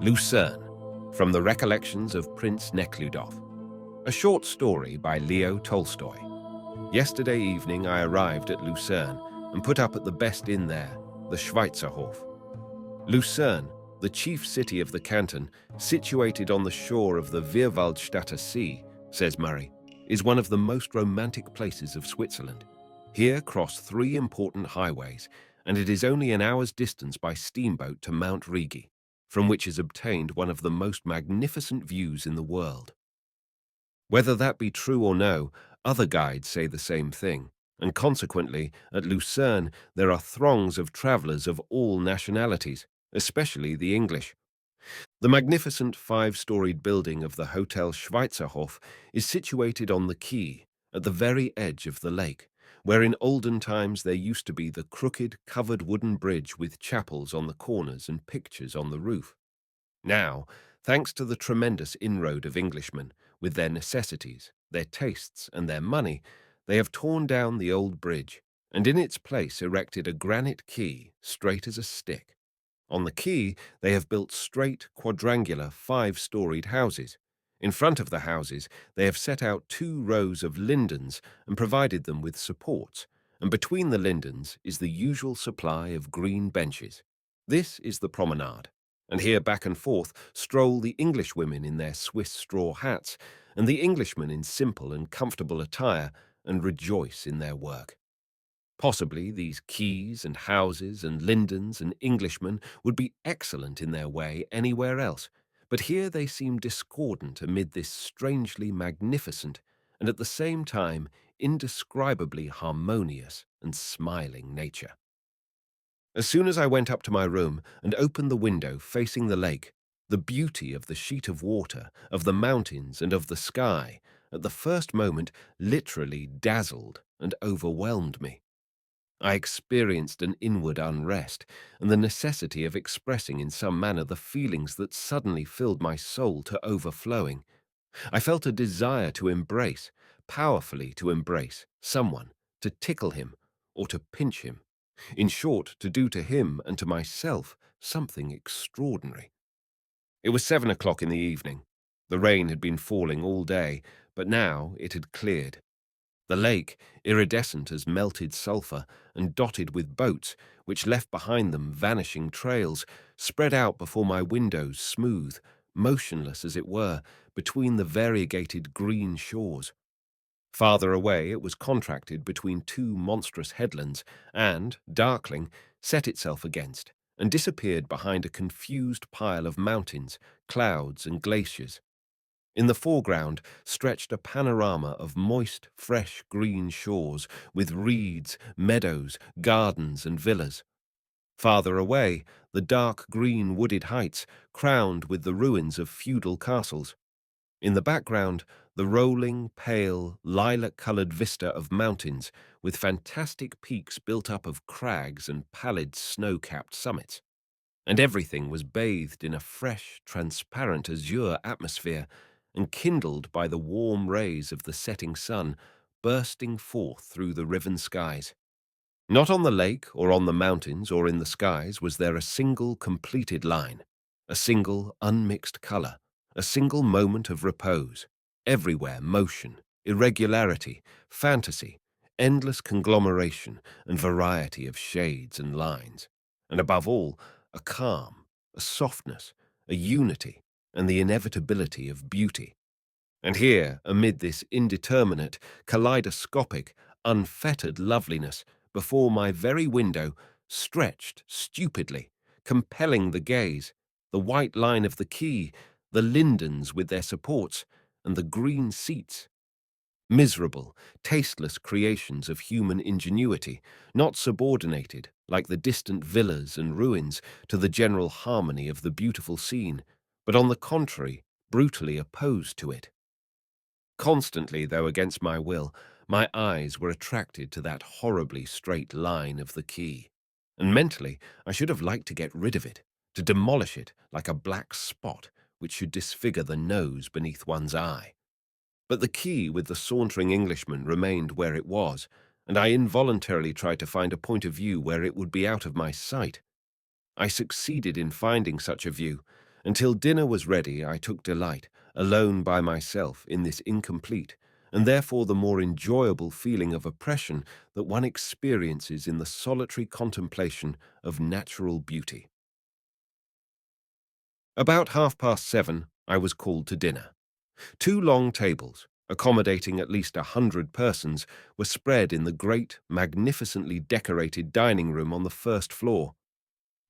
Lucerne, from the Recollections of Prince Nekhliudof, a short story by Leo Tolstoy. Yesterday evening I arrived at Lucerne and put up at the best inn there, the Schweizerhof. Lucerne, the chief city of the canton, situated on the shore of the Vierwaldstätter Sea, says Murray, is one of the most romantic places of Switzerland. Here cross three important highways, and it is only an hour's distance by steamboat to Mount Rigi, from which is obtained one of the most magnificent views in the world. Whether that be true or no, other guides say the same thing, and consequently, at Lucerne there are throngs of travellers of all nationalities, especially the English. The magnificent five-storied building of the Hotel Schweizerhof is situated on the quay, at the very edge of the lake, where in olden times there used to be the crooked, covered wooden bridge with chapels on the corners and pictures on the roof. Now, thanks to the tremendous inroad of Englishmen, with their necessities, their tastes, and their money, they have torn down the old bridge, and in its place erected a granite quay, straight as a stick. On the quay, they have built straight, quadrangular, five-storied houses. In front of the houses, they have set out 2 rows of lindens and provided them with supports, and between the lindens is the usual supply of green benches. This is the promenade, and here back and forth stroll the English women in their Swiss straw hats, and the Englishmen in simple and comfortable attire, and rejoice in their work. Possibly these quays and houses and lindens and Englishmen would be excellent in their way anywhere else, but here they seem discordant amid this strangely magnificent and at the same time indescribably harmonious and smiling nature. As soon as I went up to my room and opened the window facing the lake, the beauty of the sheet of water, of the mountains and of the sky, at the first moment literally dazzled and overwhelmed me. I experienced an inward unrest and the necessity of expressing in some manner the feelings that suddenly filled my soul to overflowing. I felt a desire to embrace, powerfully to embrace, someone, to tickle him, or to pinch him. In short, to do to him and to myself something extraordinary. It was 7 o'clock in the evening. The rain had been falling all day, but now it had cleared. The lake, iridescent as melted sulphur and dotted with boats, which left behind them vanishing trails, spread out before my windows smooth, motionless as it were, between the variegated green shores. Farther away it was contracted between 2 monstrous headlands and, darkling, set itself against, and disappeared behind a confused pile of mountains, clouds, and glaciers. In the foreground stretched a panorama of moist, fresh green shores with reeds, meadows, gardens, and villas. Farther away, the dark green wooded heights crowned with the ruins of feudal castles. In the background, the rolling, pale, lilac-coloured vista of mountains with fantastic peaks built up of crags and pallid snow-capped summits. And everything was bathed in a fresh, transparent azure atmosphere and kindled by the warm rays of the setting sun bursting forth through the riven skies. Not on the lake or on the mountains or in the skies was there a single completed line, a single unmixed colour, a single moment of repose. Everywhere motion, irregularity, fantasy, endless conglomeration and variety of shades and lines, and above all, a calm, a softness, a unity, and the inevitability of beauty. And here, amid this indeterminate, kaleidoscopic, unfettered loveliness, before my very window, stretched stupidly, compelling the gaze, the white line of the quay, the lindens with their supports, and the green seats. Miserable, tasteless creations of human ingenuity, not subordinated, like the distant villas and ruins, to the general harmony of the beautiful scene, but on the contrary, brutally opposed to it. Constantly, though against my will, my eyes were attracted to that horribly straight line of the quay, and mentally I should have liked to get rid of it, to demolish it like a black spot which should disfigure the nose beneath one's eye. But the quay with the sauntering Englishman remained where it was, and I involuntarily tried to find a point of view where it would be out of my sight. I succeeded in finding such a view, Until dinner was ready, I took delight, alone by myself, in this incomplete, and therefore the more enjoyable feeling of oppression that one experiences in the solitary contemplation of natural beauty. About 7:30, I was called to dinner. Two long tables, accommodating at least 100 persons, were spread in the great, magnificently decorated dining room on the first floor.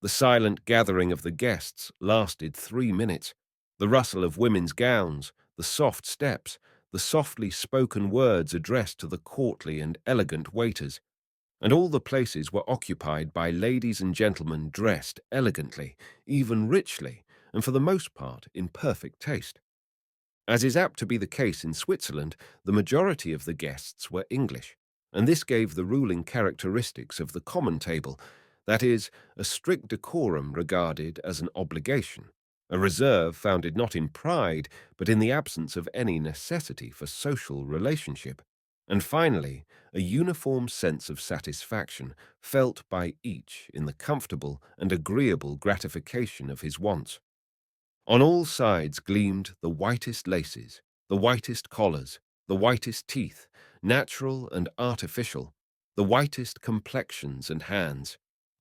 The silent gathering of the guests lasted 3 minutes. The rustle of women's gowns, the soft steps, the softly spoken words addressed to the courtly and elegant waiters, and all the places were occupied by ladies and gentlemen dressed elegantly, even richly, and for the most part in perfect taste. As is apt to be the case in Switzerland, the majority of the guests were English, and this gave the ruling characteristics of the common table, that is, a strict decorum regarded as an obligation, a reserve founded not in pride, but in the absence of any necessity for social relationship, and finally, a uniform sense of satisfaction felt by each in the comfortable and agreeable gratification of his wants. On all sides gleamed the whitest laces, the whitest collars, the whitest teeth, natural and artificial, the whitest complexions and hands.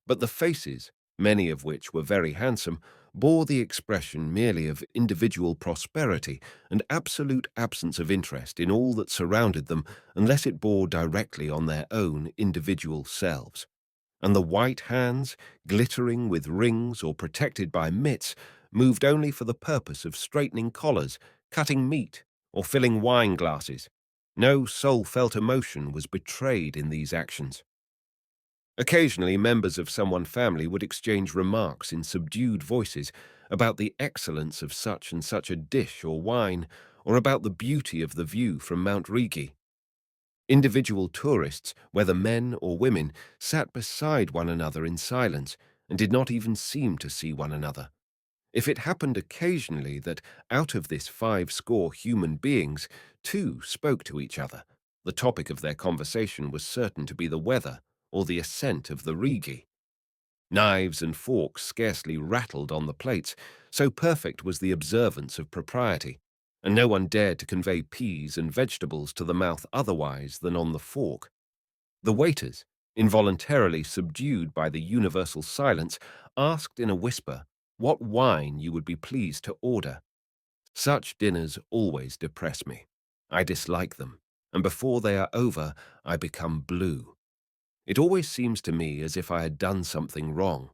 But the faces, many of which were very handsome, bore the expression merely of individual prosperity and absolute absence of interest in all that surrounded them unless it bore directly on their own individual selves. And the white hands, glittering with rings or protected by mitts, moved only for the purpose of straightening collars, cutting meat, or filling wine glasses. No soul-felt emotion was betrayed in these actions. Occasionally, members of someone's family would exchange remarks in subdued voices about the excellence of such and such a dish or wine, or about the beauty of the view from Mount Rigi. Individual tourists, whether men or women, sat beside one another in silence and did not even seem to see one another. If it happened occasionally that out of this 50 human beings, two spoke to each other, the topic of their conversation was certain to be the weather or the ascent of the Rigi. Knives and forks scarcely rattled on the plates, so perfect was the observance of propriety, and no one dared to convey peas and vegetables to the mouth otherwise than on the fork. The waiters, involuntarily subdued by the universal silence, asked in a whisper what wine you would be pleased to order. Such dinners always depress me. I dislike them, and before they are over, I become blue. It always seems to me as if I had done something wrong,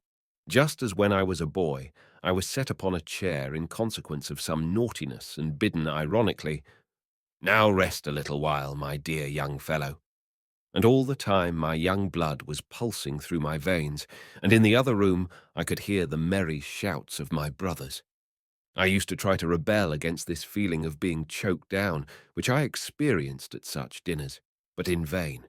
just as when I was a boy, I was set upon a chair in consequence of some naughtiness and bidden ironically, "Now rest a little while, my dear young fellow." And all the time my young blood was pulsing through my veins, and in the other room I could hear the merry shouts of my brothers. I used to try to rebel against this feeling of being choked down, which I experienced at such dinners, but in vain.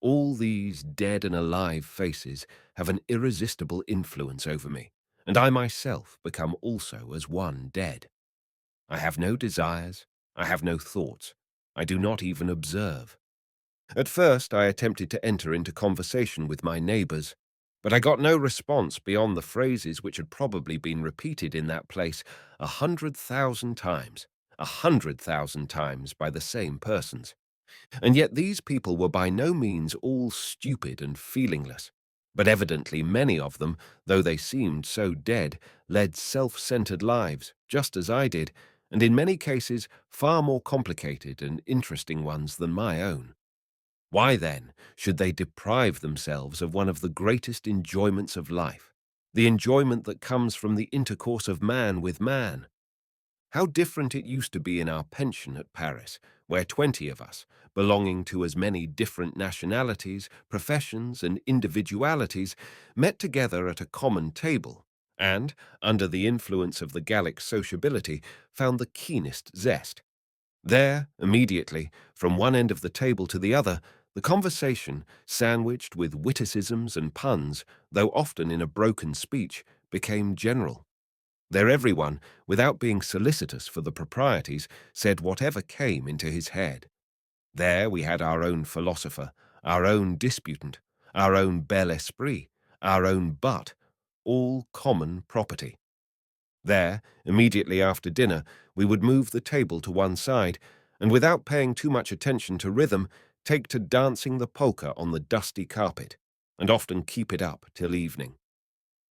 All these dead and alive faces have an irresistible influence over me, and I myself become also as one dead. I have no desires, I have no thoughts, I do not even observe. At first I attempted to enter into conversation with my neighbours, but I got no response beyond the phrases which had probably been repeated in that place 100,000 times, 100,000 times by the same persons. And yet these people were by no means all stupid and feelingless, but evidently many of them, though they seemed so dead, led self-centered lives, just as I did, and in many cases far more complicated and interesting ones than my own. Why, then, should they deprive themselves of one of the greatest enjoyments of life, the enjoyment that comes from the intercourse of man with man? How different it used to be in our pension at Paris, where 20 of us, belonging to as many different nationalities, professions, and individualities, met together at a common table, and, under the influence of the Gallic sociability, found the keenest zest. There, immediately, from one end of the table to the other, the conversation, sandwiched with witticisms and puns, though often in a broken speech, became general. There everyone, without being solicitous for the proprieties, said whatever came into his head. There we had our own philosopher, our own disputant, our own bel esprit, our own butt, all common property. There, immediately after dinner, we would move the table to one side, and without paying too much attention to rhythm, take to dancing the polka on the dusty carpet, and often keep it up till evening.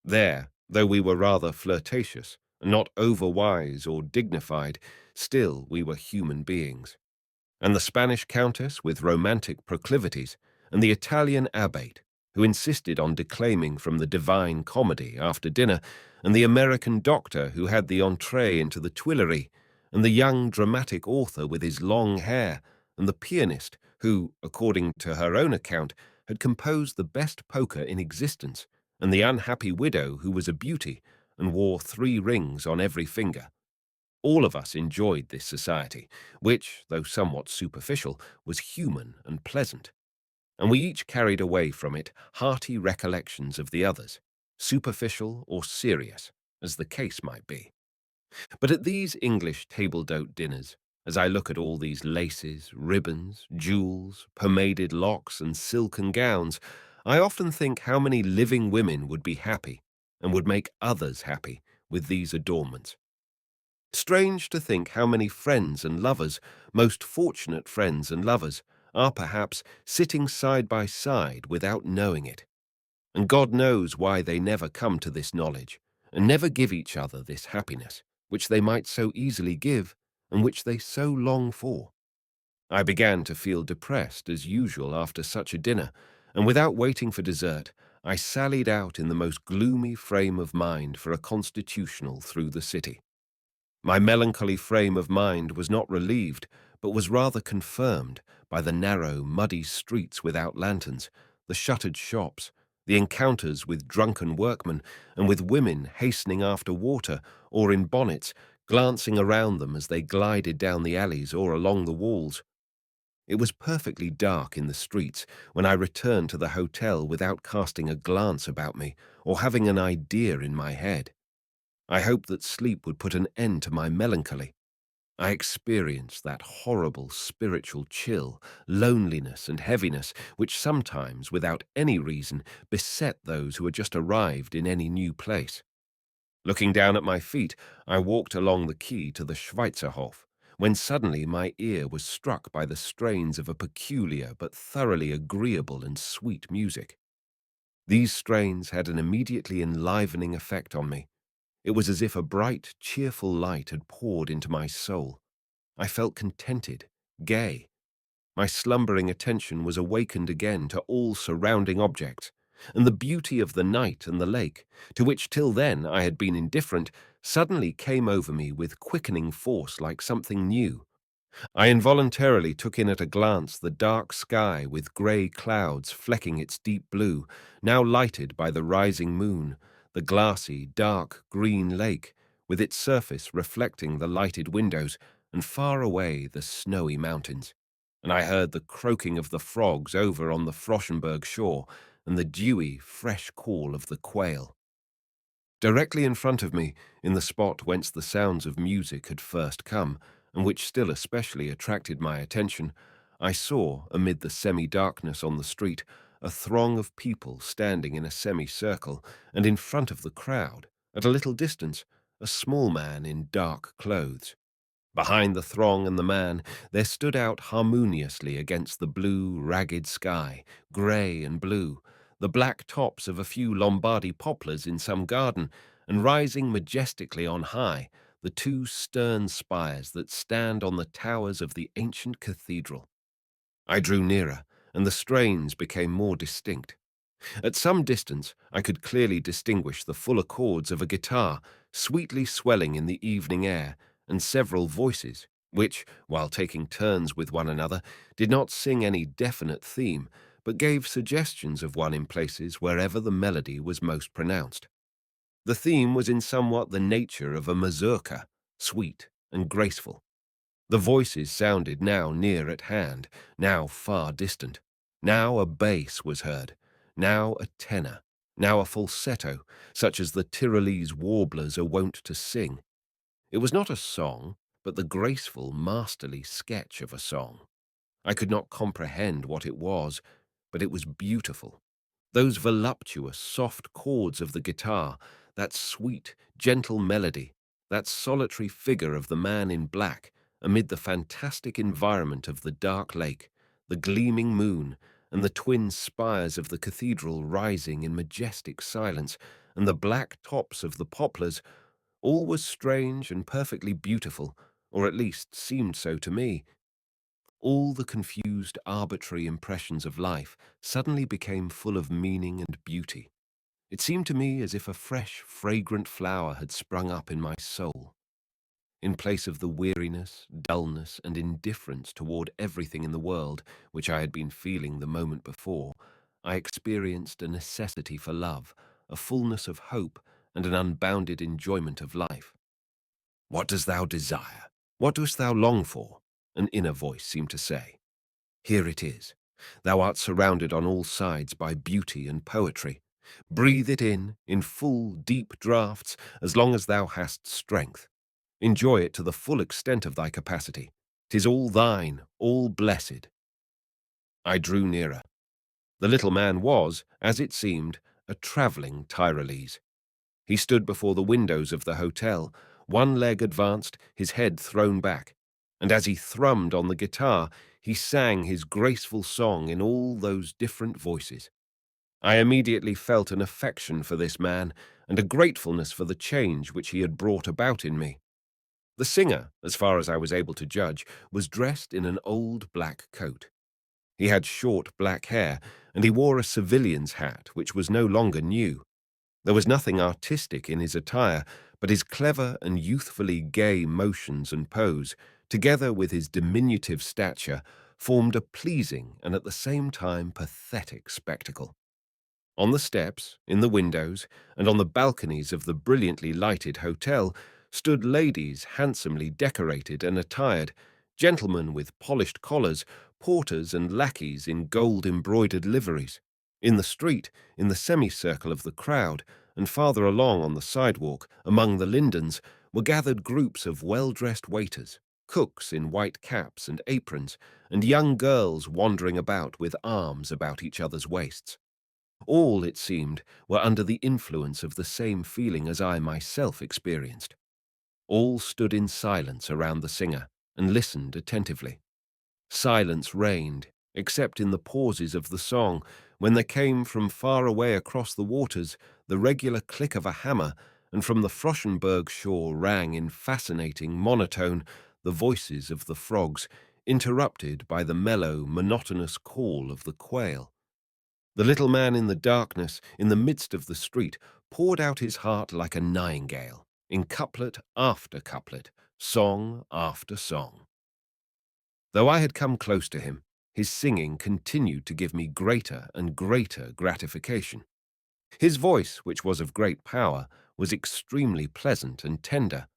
There, though we were rather flirtatious, not over-wise or dignified, still we were human beings. And the Spanish countess with romantic proclivities, and the Italian abbate, who insisted on declaiming from the Divine Comedy after dinner, and the American doctor who had the entree into the Tuileries, and the young dramatic author with his long hair, and the pianist who, according to her own account, had composed the best polka in existence, and the unhappy widow who was a beauty and wore 3 rings on every finger. All of us enjoyed this society, which, though somewhat superficial, was human and pleasant, and we each carried away from it hearty recollections of the others, superficial or serious, as the case might be. But at these English table-d'hôte dinners, as I look at all these laces, ribbons, jewels, pomaded locks, and silken gowns, I often think how many living women would be happy, and would make others happy, with these adornments. Strange to think how many friends and lovers, most fortunate friends and lovers, are perhaps sitting side by side without knowing it. And God knows why they never come to this knowledge, and never give each other this happiness, which they might so easily give, and which they so long for. I began to feel depressed as usual after such a dinner, and without waiting for dessert, I sallied out in the most gloomy frame of mind for a constitutional through the city. My melancholy frame of mind was not relieved, but was rather confirmed by the narrow, muddy streets without lanterns, the shuttered shops, the encounters with drunken workmen, and with women hastening after water, or in bonnets, glancing around them as they glided down the alleys or along the walls. It was perfectly dark in the streets when I returned to the hotel without casting a glance about me or having an idea in my head. I hoped that sleep would put an end to my melancholy. I experienced that horrible spiritual chill, loneliness and heaviness which sometimes, without any reason, beset those who had just arrived in any new place. Looking down at my feet, I walked along the quay to the Schweizerhof, when suddenly my ear was struck by the strains of a peculiar but thoroughly agreeable and sweet music. These strains had an immediately enlivening effect on me. It was as if a bright, cheerful light had poured into my soul. I felt contented, gay. My slumbering attention was awakened again to all surrounding objects, and the beauty of the night and the lake, to which till then I had been indifferent, suddenly came over me with quickening force like something new. I involuntarily took in at a glance the dark sky with grey clouds flecking its deep blue, now lighted by the rising moon, the glassy, dark green lake, with its surface reflecting the lighted windows, and far away the snowy mountains. And I heard the croaking of the frogs over on the Frossenberg shore, and the dewy, fresh call of the quail. Directly in front of me, in the spot whence the sounds of music had first come, and which still especially attracted my attention, I saw, amid the semi-darkness on the street, a throng of people standing in a semicircle, and in front of the crowd, at a little distance, a small man in dark clothes. Behind the throng and the man, there stood out harmoniously against the blue, ragged sky, grey and blue, the black tops of a few Lombardy poplars in some garden, and rising majestically on high, the 2 stern spires that stand on the towers of the ancient cathedral. I drew nearer, and the strains became more distinct. At some distance, I could clearly distinguish the full accords of a guitar, sweetly swelling in the evening air, and several voices, which, while taking turns with one another, did not sing any definite theme, but gave suggestions of one in places wherever the melody was most pronounced. The theme was in somewhat the nature of a mazurka, sweet and graceful. The voices sounded now near at hand, now far distant. Now a bass was heard, now a tenor, now a falsetto, such as the Tyrolese warblers are wont to sing. It was not a song, but the graceful, masterly sketch of a song. I could not comprehend what it was, but it was beautiful. Those voluptuous, soft chords of the guitar, that sweet, gentle melody, that solitary figure of the man in black amid the fantastic environment of the dark lake, the gleaming moon, and the twin spires of the cathedral rising in majestic silence, and the black tops of the poplars, all was strange and perfectly beautiful, or at least seemed so to me. All the confused, arbitrary impressions of life suddenly became full of meaning and beauty. It seemed to me as if a fresh, fragrant flower had sprung up in my soul. In place of the weariness, dullness, and indifference toward everything in the world which I had been feeling the moment before, I experienced a necessity for love, a fullness of hope, and an unbounded enjoyment of life. "What dost thou desire? What dost thou long for?" an inner voice seemed to say. "Here it is. Thou art surrounded on all sides by beauty and poetry. Breathe it in full, deep draughts, as long as thou hast strength. Enjoy it to the full extent of thy capacity. 'Tis all thine, all blessed." I drew nearer. The little man was, as it seemed, a travelling Tyrolese. He stood before the windows of the hotel, one leg advanced, his head thrown back, and as he thrummed on the guitar, he sang his graceful song in all those different voices. I immediately felt an affection for this man and a gratefulness for the change which he had brought about in me. The singer, as far as I was able to judge, was dressed in an old black coat. He had short black hair, and he wore a civilian's hat, which was no longer new. There was nothing artistic in his attire, but his clever and youthfully gay motions and pose, together with his diminutive stature, formed a pleasing and at the same time pathetic spectacle. On the steps, in the windows, and on the balconies of the brilliantly lighted hotel stood ladies handsomely decorated and attired, gentlemen with polished collars, porters and lackeys in gold-embroidered liveries. In the street, in the semicircle of the crowd, and farther along on the sidewalk, among the lindens, were gathered groups of well-dressed waiters, cooks in white caps and aprons, and young girls wandering about with arms about each other's waists. All, it seemed, were under the influence of the same feeling as I myself experienced. All stood in silence around the singer and listened attentively. Silence reigned, except in the pauses of the song, when there came from far away across the waters the regular click of a hammer, and from the Frossenberg shore rang in fascinating monotone the voices of the frogs, interrupted by the mellow, monotonous call of the quail. The little man in the darkness, in the midst of the street, poured out his heart like a nightingale, in couplet after couplet, song after song. Though I had come close to him, his singing continued to give me greater and greater gratification. His voice, which was of great power, was extremely pleasant and tender.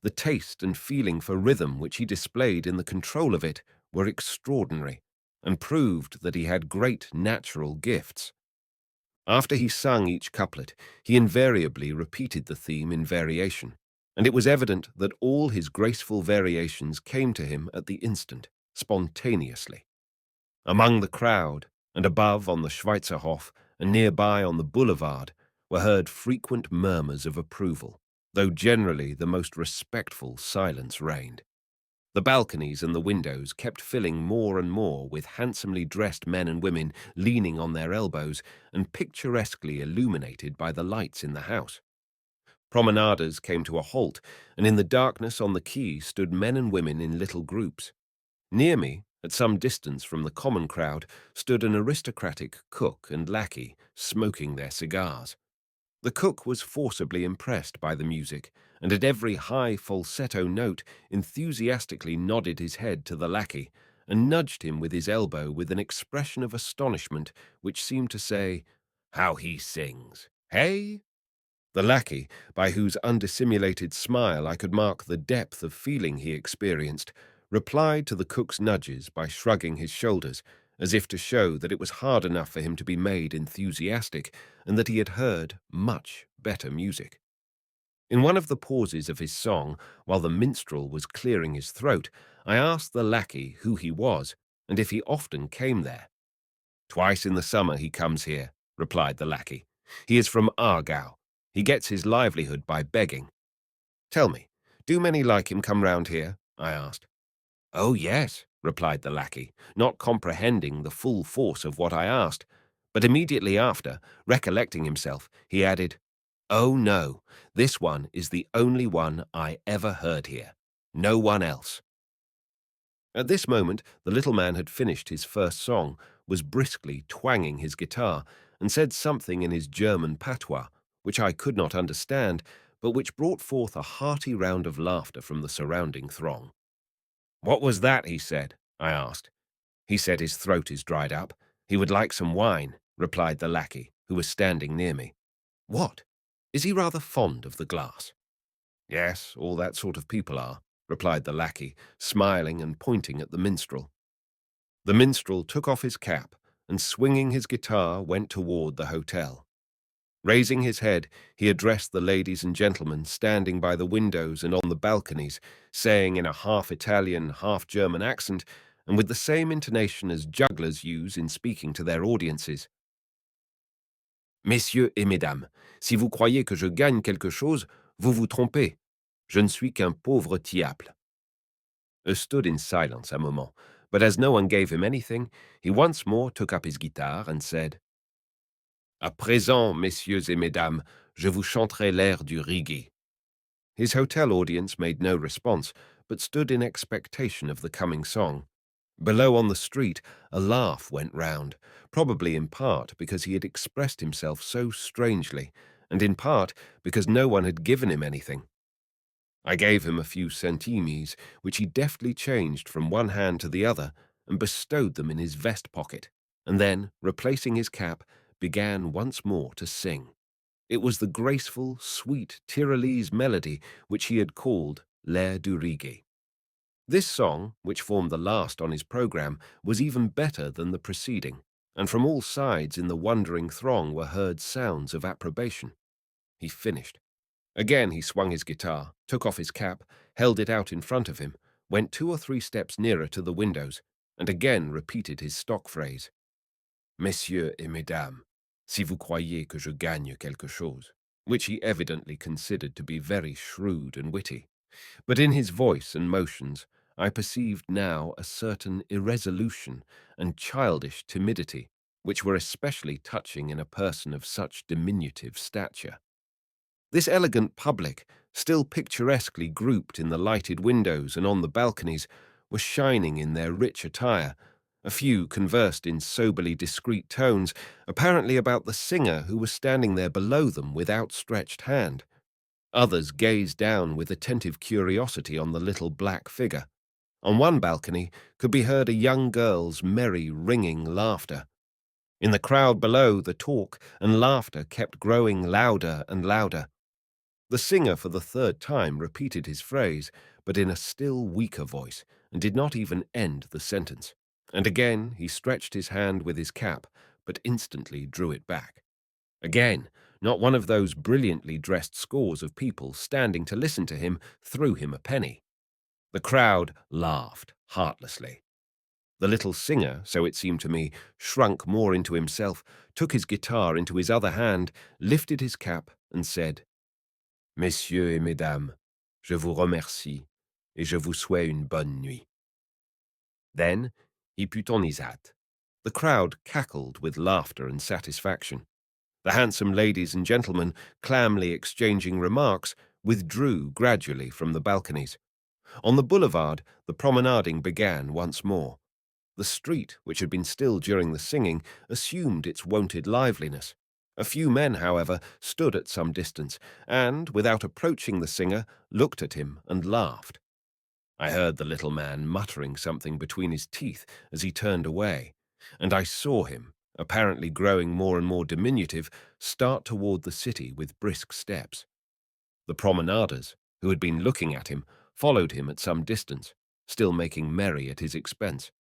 The taste and feeling for rhythm which he displayed in the control of it were extraordinary, and proved that he had great natural gifts. After he sung each couplet, he invariably repeated the theme in variation, and it was evident that all his graceful variations came to him at the instant, spontaneously. Among the crowd, and above on the Schweizerhof, and nearby on the boulevard, were heard frequent murmurs of approval, though generally the most respectful silence reigned. The balconies and the windows kept filling more and more with handsomely dressed men and women leaning on their elbows and picturesquely illuminated by the lights in the house. Promenaders came to a halt, and in the darkness on the quay stood men and women in little groups. Near me, at some distance from the common crowd, stood an aristocratic cook and lackey, smoking their cigars. The cook was forcibly impressed by the music, and at every high falsetto note enthusiastically nodded his head to the lackey, and nudged him with his elbow with an expression of astonishment which seemed to say, "How he sings! Hey?" The lackey, by whose undissimulated smile I could mark the depth of feeling he experienced, replied to the cook's nudges by shrugging his shoulders, as if to show that it was hard enough for him to be made enthusiastic, and that he had heard much better music. In one of the pauses of his song, while the minstrel was clearing his throat, I asked the lackey who he was, and if he often came there. "Twice in the summer he comes here," replied the lackey. "He is from Aargau. He gets his livelihood by begging." "Tell me, Do many like him come round here? I asked. Oh, yes, replied the lackey, not comprehending the full force of what I asked. But immediately after, recollecting himself, he added, Oh, no, this one is the only one I ever heard here. No one else. At this moment, the little man had finished his first song, was briskly twanging his guitar, and said something in his German patois, which I could not understand, but which brought forth a hearty round of laughter from the surrounding throng. What was that, he said? I asked. He said his throat is dried up. He would like some wine, replied the lackey, who was standing near me. What? Is he rather fond of the glass? Yes, all that sort of people are, replied the lackey, smiling and pointing at the minstrel. The minstrel took off his cap and, swinging his guitar, went toward the hotel. Raising his head, he addressed the ladies and gentlemen standing by the windows and on the balconies, saying in a half-Italian, half-German accent, and with the same intonation as jugglers use in speaking to their audiences. Messieurs et mesdames, si vous croyez que je gagne quelque chose, vous vous trompez. Je ne suis qu'un pauvre diable. Stood in silence a moment, but as no one gave him anything, he once more took up his guitar and said, À présent, messieurs et mesdames, je vous chanterai l'air du Rigi. His hotel audience made no response, but stood in expectation of the coming song. Below on the street, a laugh went round, probably in part because he had expressed himself so strangely, and in part because no one had given him anything. I gave him a few centimes, which he deftly changed from one hand to the other and bestowed them in his vest pocket, and then, replacing his cap, began once more to sing. It was the graceful, sweet Tyrolese melody which he had called L'air du Rigi. This song, which formed the last on his programme, was even better than the preceding, and from all sides in the wondering throng were heard sounds of approbation. He finished. Again he swung his guitar, took off his cap, held it out in front of him, went 2 or 3 steps nearer to the windows, and again repeated his stock phrase. Messieurs et mesdames, si vous croyez que je gagne quelque chose, which he evidently considered to be very shrewd and witty. But in his voice and motions I perceived now a certain irresolution and childish timidity, which were especially touching in a person of such diminutive stature. This elegant public, still picturesquely grouped in the lighted windows and on the balconies, was shining in their rich attire. A few conversed in soberly discreet tones, apparently about the singer who was standing there below them with outstretched hand. Others gazed down with attentive curiosity on the little black figure. On one balcony could be heard a young girl's merry, ringing laughter. In the crowd below, the talk and laughter kept growing louder and louder. The singer for the 3rd time repeated his phrase, but in a still weaker voice, and did not even end the sentence. And again he stretched his hand with his cap, but instantly drew it back. Again, not one of those brilliantly dressed scores of people standing to listen to him threw him a penny. The crowd laughed heartlessly. The little singer, so it seemed to me, shrunk more into himself, took his guitar into his other hand, lifted his cap, and said, Messieurs et mesdames, je vous remercie, et je vous souhaite une bonne nuit. Then he put on his hat. The crowd cackled with laughter and satisfaction. The handsome ladies and gentlemen, calmly exchanging remarks, withdrew gradually from the balconies. On the boulevard, the promenading began once more. The street, which had been still during the singing, assumed its wonted liveliness. A few men, however, stood at some distance, and, without approaching the singer, looked at him and laughed. I heard the little man muttering something between his teeth as he turned away, and I saw him, apparently growing more and more diminutive, start toward the city with brisk steps. The promenaders, who had been looking at him, followed him at some distance, still making merry at his expense.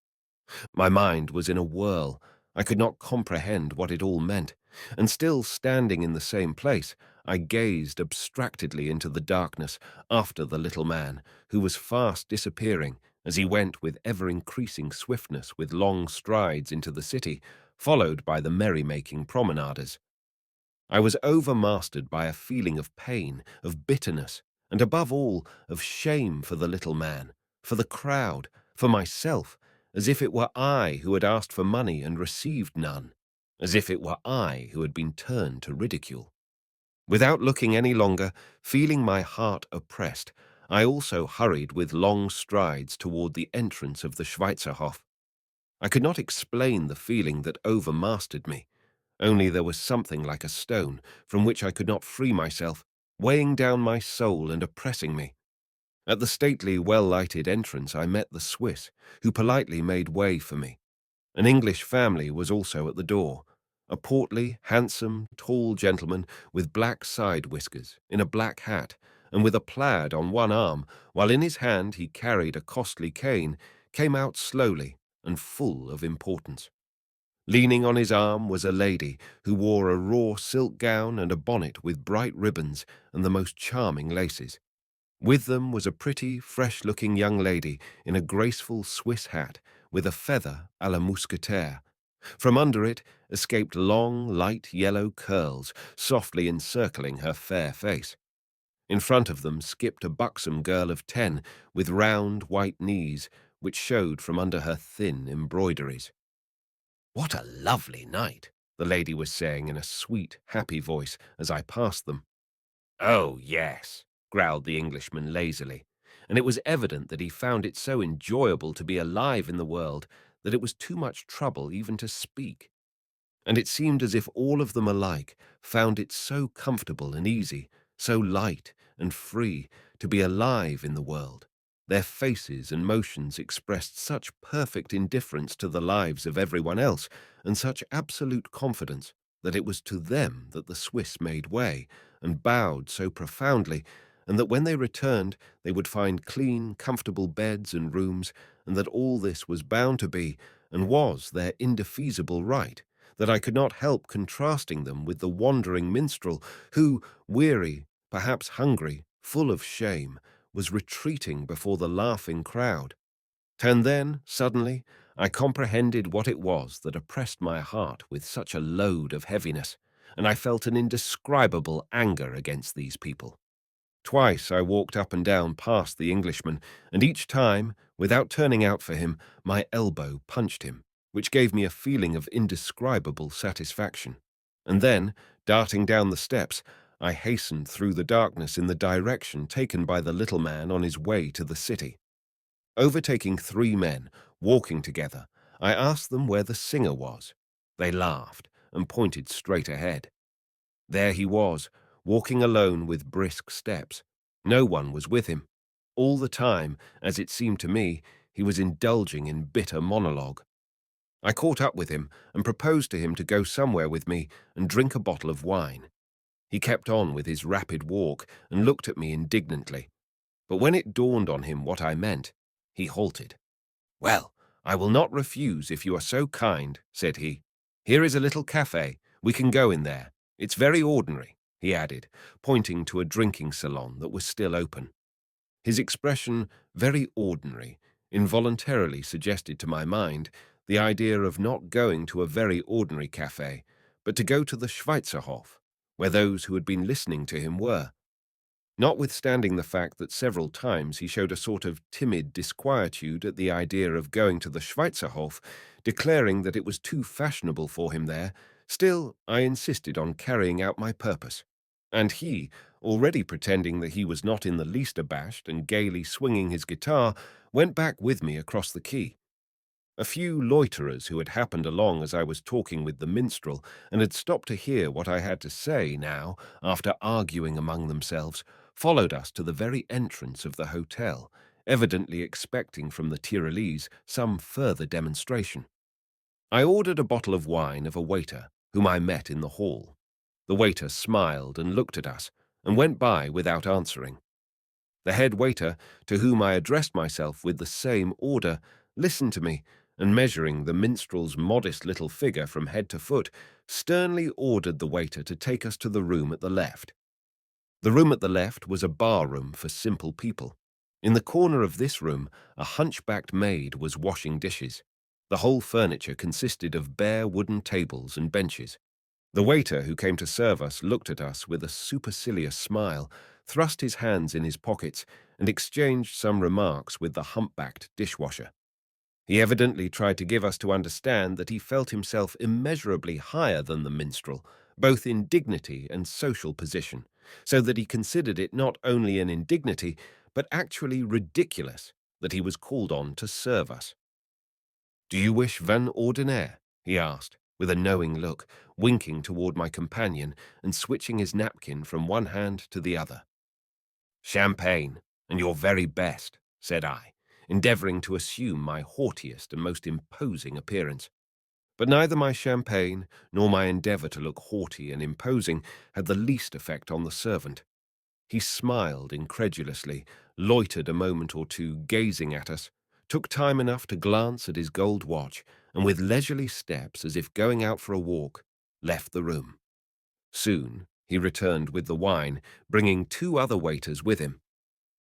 My mind was in a whirl. I could not comprehend what it all meant, and still standing in the same place, I gazed abstractedly into the darkness after the little man, who was fast disappearing as he went with ever-increasing swiftness with long strides into the city, followed by the merry-making promenaders. I was overmastered by a feeling of pain, of bitterness, and above all, of shame for the little man, for the crowd, for myself, as if it were I who had asked for money and received none, as if it were I who had been turned to ridicule. Without looking any longer, feeling my heart oppressed, I also hurried with long strides toward the entrance of the Schweizerhof. I could not explain the feeling that overmastered me, only there was something like a stone from which I could not free myself, weighing down my soul and oppressing me. At the stately, well-lighted entrance I met the Swiss, who politely made way for me. An English family was also at the door, a portly, handsome, tall gentleman with black side whiskers, in a black hat, and with a plaid on one arm, while in his hand he carried a costly cane, came out slowly and full of importance. Leaning on his arm was a lady who wore a raw silk gown and a bonnet with bright ribbons and the most charming laces. With them was a pretty, fresh-looking young lady in a graceful Swiss hat with a feather à la mousquetaire. From under it escaped long, light yellow curls, softly encircling her fair face. In front of them skipped a buxom girl of 10 with round, white knees, which showed from under her thin embroideries. "What a lovely night," the lady was saying in a sweet, happy voice as I passed them. "Oh, yes," growled the Englishman lazily, and it was evident that he found it so enjoyable to be alive in the world that it was too much trouble even to speak. And it seemed as if all of them alike found it so comfortable and easy, so light and free to be alive in the world. Their faces and motions expressed such perfect indifference to the lives of everyone else, and such absolute confidence, that it was to them that the Swiss made way, and bowed so profoundly, and that when they returned they would find clean, comfortable beds and rooms, and that all this was bound to be, and was, their indefeasible right, that I could not help contrasting them with the wandering minstrel who, weary, perhaps hungry, full of shame, was retreating before the laughing crowd. And then, suddenly, I comprehended what it was that oppressed my heart with such a load of heaviness, and I felt an indescribable anger against these people. Twice I walked up and down past the Englishman, and each time, without turning out for him, my elbow punched him, which gave me a feeling of indescribable satisfaction. And then, darting down the steps, I hastened through the darkness in the direction taken by the little man on his way to the city. Overtaking 3 men, walking together, I asked them where the singer was. They laughed and pointed straight ahead. There he was, walking alone with brisk steps. No one was with him. All the time, as it seemed to me, he was indulging in bitter monologue. I caught up with him and proposed to him to go somewhere with me and drink a bottle of wine. He kept on with his rapid walk and looked at me indignantly. But when it dawned on him what I meant, he halted. "Well, I will not refuse if you are so kind," said he. "Here is a little cafe. We can go in there. It's very ordinary," he added, pointing to a drinking salon that was still open. His expression, "very ordinary," involuntarily suggested to my mind the idea of not going to a very ordinary cafe, but to go to the Schweizerhof, where those who had been listening to him were. Notwithstanding the fact that several times he showed a sort of timid disquietude at the idea of going to the Schweizerhof, declaring that it was too fashionable for him there, still I insisted on carrying out my purpose. And he, already pretending that he was not in the least abashed and gaily swinging his guitar, went back with me across the quay. A few loiterers who had happened along as I was talking with the minstrel and had stopped to hear what I had to say now, after arguing among themselves, followed us to the very entrance of the hotel, evidently expecting from the Tyrolese some further demonstration. I ordered a bottle of wine of a waiter, whom I met in the hall. The waiter smiled and looked at us, and went by without answering. The head waiter, to whom I addressed myself with the same order, listened to me, and measuring the minstrel's modest little figure from head to foot, sternly ordered the waiter to take us to the room at the left. The room at the left was a bar-room for simple people. In the corner of this room, a hunchbacked maid was washing dishes. The whole furniture consisted of bare wooden tables and benches. The waiter who came to serve us looked at us with a supercilious smile, thrust his hands in his pockets, and exchanged some remarks with the humpbacked dishwasher. He evidently tried to give us to understand that he felt himself immeasurably higher than the minstrel, both in dignity and social position, so that he considered it not only an indignity, but actually ridiculous that he was called on to serve us. "Do you wish vin ordinaire?" he asked, with a knowing look, winking toward my companion and switching his napkin from one hand to the other. "Champagne, and your very best," said I, endeavoring to assume my haughtiest and most imposing appearance. But neither my champagne nor my endeavor to look haughty and imposing had the least effect on the servant. He smiled incredulously, loitered a moment or two gazing at us, took time enough to glance at his gold watch, and with leisurely steps, as if going out for a walk, left the room. Soon he returned with the wine, bringing two other waiters with him.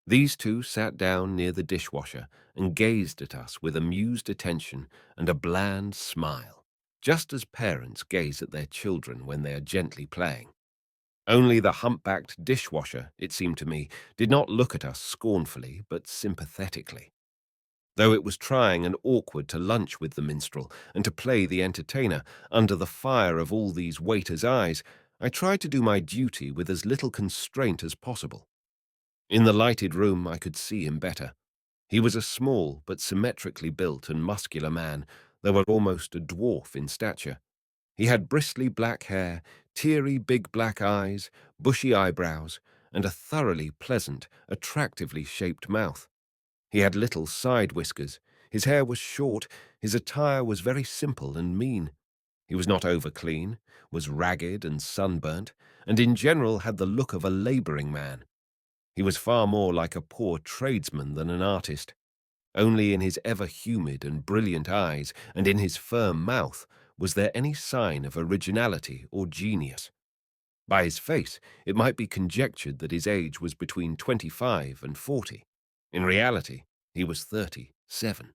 These two sat down near the dishwasher and gazed at us with amused attention and a bland smile, just as parents gaze at their children when they are gently playing. Only the humpbacked dishwasher, it seemed to me, did not look at us scornfully but sympathetically. Though it was trying and awkward to lunch with the minstrel and to play the entertainer under the fire of all these waiters' eyes, I tried to do my duty with as little constraint as possible. In the lighted room I could see him better. He was a small but symmetrically built and muscular man, though almost a dwarf in stature. He had bristly black hair, teary big black eyes, bushy eyebrows, and a thoroughly pleasant, attractively shaped mouth. He had little side whiskers, his hair was short, his attire was very simple and mean. He was not over-clean, was ragged and sunburnt, and in general had the look of a labouring man. He was far more like a poor tradesman than an artist. Only in his ever-humid and brilliant eyes and in his firm mouth was there any sign of originality or genius. By his face, it might be conjectured that his age was between 25 and 40. In reality, he was 37.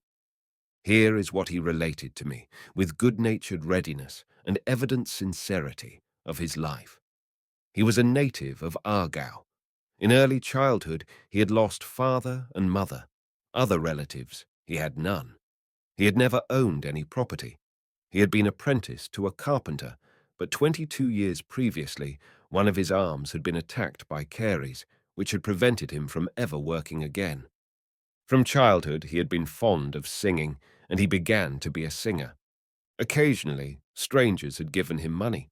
Here is what he related to me, with good-natured readiness and evident sincerity, of his life. He was a native of Aargau. In early childhood, he had lost father and mother. Other relatives, he had none. He had never owned any property. He had been apprenticed to a carpenter, but 22 years previously, one of his arms had been attacked by caries, which had prevented him from ever working again. From childhood, he had been fond of singing, and he began to be a singer. Occasionally, strangers had given him money.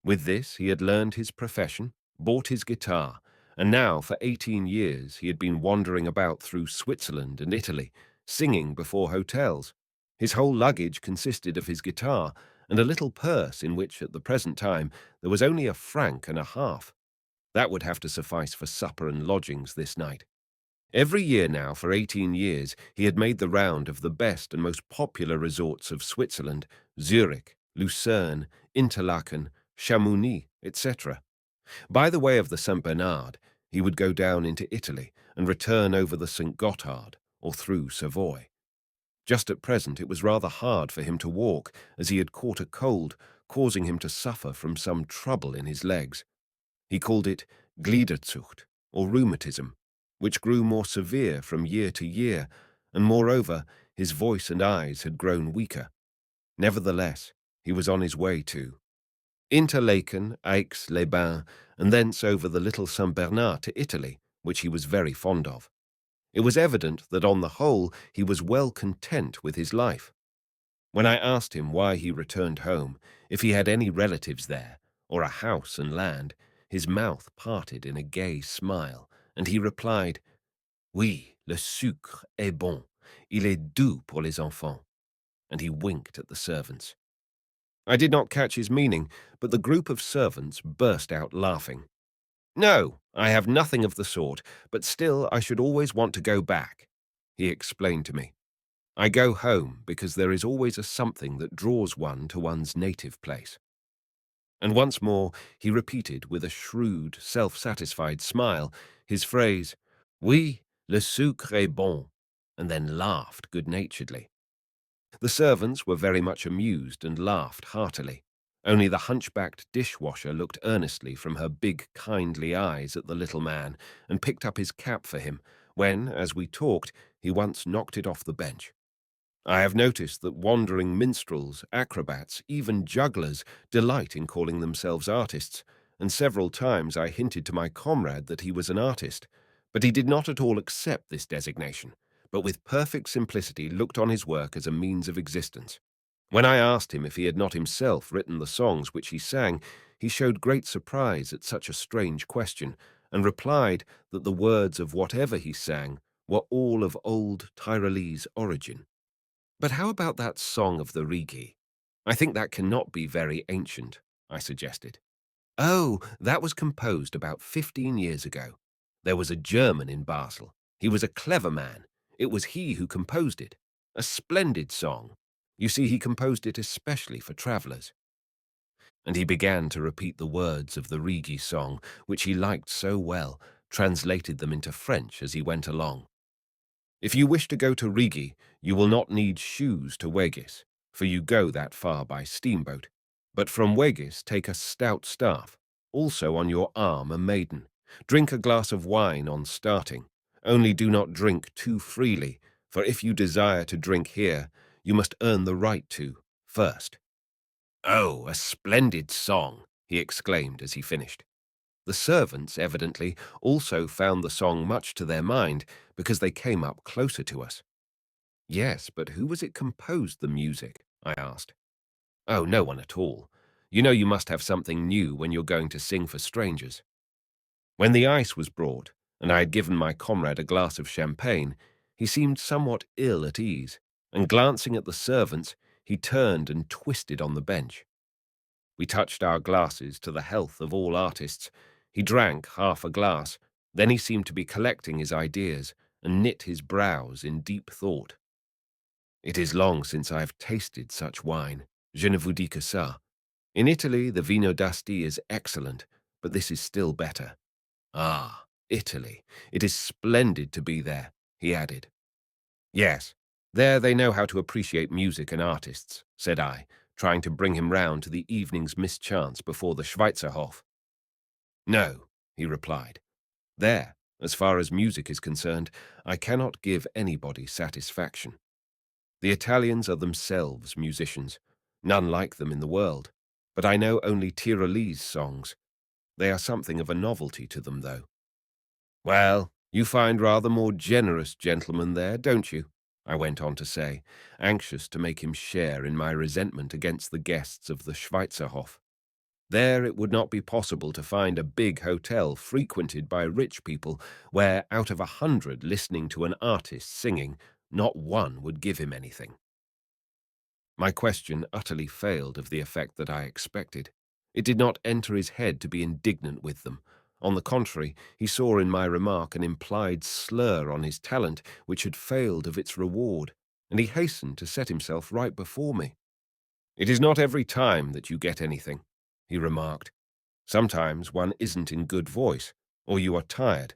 With this, he had learned his profession, bought his guitar, and now for 18 years he had been wandering about through Switzerland and Italy, singing before hotels. His whole luggage consisted of his guitar and a little purse in which, at the present time, there was only 1.50 francs. That would have to suffice for supper and lodgings this night. Every year now, for 18 years, he had made the round of the best and most popular resorts of Switzerland, Zurich, Lucerne, Interlaken, Chamonix, etc. By the way of the St. Bernard, he would go down into Italy and return over the St. Gothard or through Savoy. Just at present it was rather hard for him to walk, as he had caught a cold, causing him to suffer from some trouble in his legs. He called it Gliederzucht, or rheumatism, which grew more severe from year to year, and moreover his voice and eyes had grown weaker. Nevertheless, he was on his way to Interlaken, Aix-les-Bains, and thence over the little St. Bernard to Italy, which he was very fond of. It was evident that on the whole he was well content with his life. When I asked him why he returned home, if he had any relatives there, or a house and land, his mouth parted in a gay smile, and he replied, "Oui, le sucre est bon. Il est doux pour les enfants." And he winked at the servants. I did not catch his meaning, but the group of servants burst out laughing. "No, I have nothing of the sort, but still I should always want to go back," he explained to me. "I go home because there is always a something that draws one to one's native place." And once more he repeated with a shrewd, self-satisfied smile his phrase, "Oui, le sucre est bon," and then laughed good-naturedly. The servants were very much amused and laughed heartily. Only the hunchbacked dishwasher looked earnestly from her big, kindly eyes at the little man and picked up his cap for him when, as we talked, he once knocked it off the bench. I have noticed that wandering minstrels, acrobats, even jugglers delight in calling themselves artists, and several times I hinted to my comrade that he was an artist, but he did not at all accept this designation, but with perfect simplicity looked on his work as a means of existence. When I asked him if he had not himself written the songs which he sang, he showed great surprise at such a strange question, and replied that the words of whatever he sang were all of old Tyrolese origin. But how about that song of the Rigi? I think that cannot be very ancient, I suggested. Oh, that was composed about 15 years ago. There was a German in Basel. He was a clever man. It was he who composed it. A splendid song. You see, he composed it especially for travellers. And he began to repeat the words of the Rigi song, which he liked so well, translated them into French as he went along. If you wish to go to Rigi, you will not need shoes to Wegis, for you go that far by steamboat. But from Wegis take a stout staff, also on your arm a maiden. Drink a glass of wine on starting. Only do not drink too freely, for if you desire to drink here, you must earn the right to first. Oh, a splendid song, he exclaimed as he finished. The servants, evidently, also found the song much to their mind because they came up closer to us. Yes, but who was it composed the music? I asked. Oh, no one at all. You know you must have something new when you're going to sing for strangers. When the ice was brought, and I had given my comrade a glass of champagne, he seemed somewhat ill at ease, and glancing at the servants, he turned and twisted on the bench. We touched our glasses to the health of all artists. He drank half a glass, then he seemed to be collecting his ideas and knit his brows in deep thought. It is long since I have tasted such wine. Je ne vous dis que ça. In Italy, the vino d'Asti is excellent, but this is still better. Ah, Italy. It is splendid to be there, he added. Yes, there they know how to appreciate music and artists, said I, trying to bring him round to the evening's mischance before the Schweizerhof. No, he replied. There, as far as music is concerned, I cannot give anybody satisfaction. The Italians are themselves musicians, none like them in the world, but I know only Tyrolese songs. They are something of a novelty to them, though. Well, you find rather more generous gentlemen there, don't you? I went on to say, anxious to make him share in my resentment against the guests of the Schweizerhof. There it would not be possible to find a big hotel frequented by rich people where, out of 100 listening to an artist singing, not one would give him anything. My question utterly failed of the effect that I expected. It did not enter his head to be indignant with them. On the contrary, he saw in my remark an implied slur on his talent which had failed of its reward, and he hastened to set himself right before me. It is not every time that you get anything, he remarked. Sometimes one isn't in good voice, or you are tired.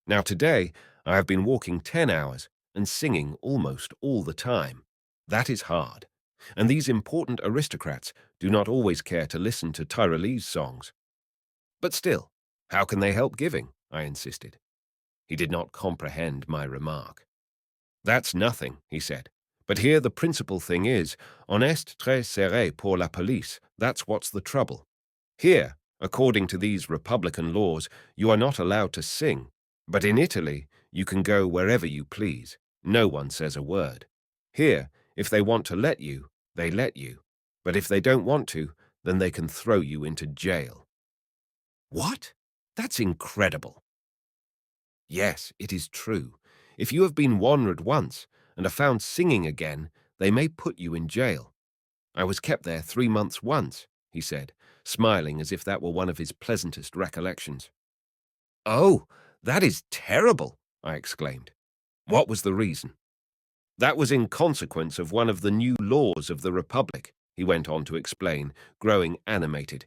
Now today I have been walking 10 hours and singing almost all the time. That is hard, and these important aristocrats do not always care to listen to Tyrolese songs. But still, how can they help giving? I insisted. He did not comprehend my remark. That's nothing, he said. But here the principal thing is, on est très serré pour la police. That's what's the trouble. Here, according to these republican laws, you are not allowed to sing. But in Italy, you can go wherever you please. No one says a word. Here, if they want to let you, they let you. But if they don't want to, then they can throw you into jail. What? That's incredible. Yes, it is true. If you have been wandered once and are found singing again, they may put you in jail. I was kept there 3 months once, he said, smiling as if that were one of his pleasantest recollections. Oh, that is terrible, I exclaimed. What was the reason? That was in consequence of one of the new laws of the Republic, he went on to explain, growing animated.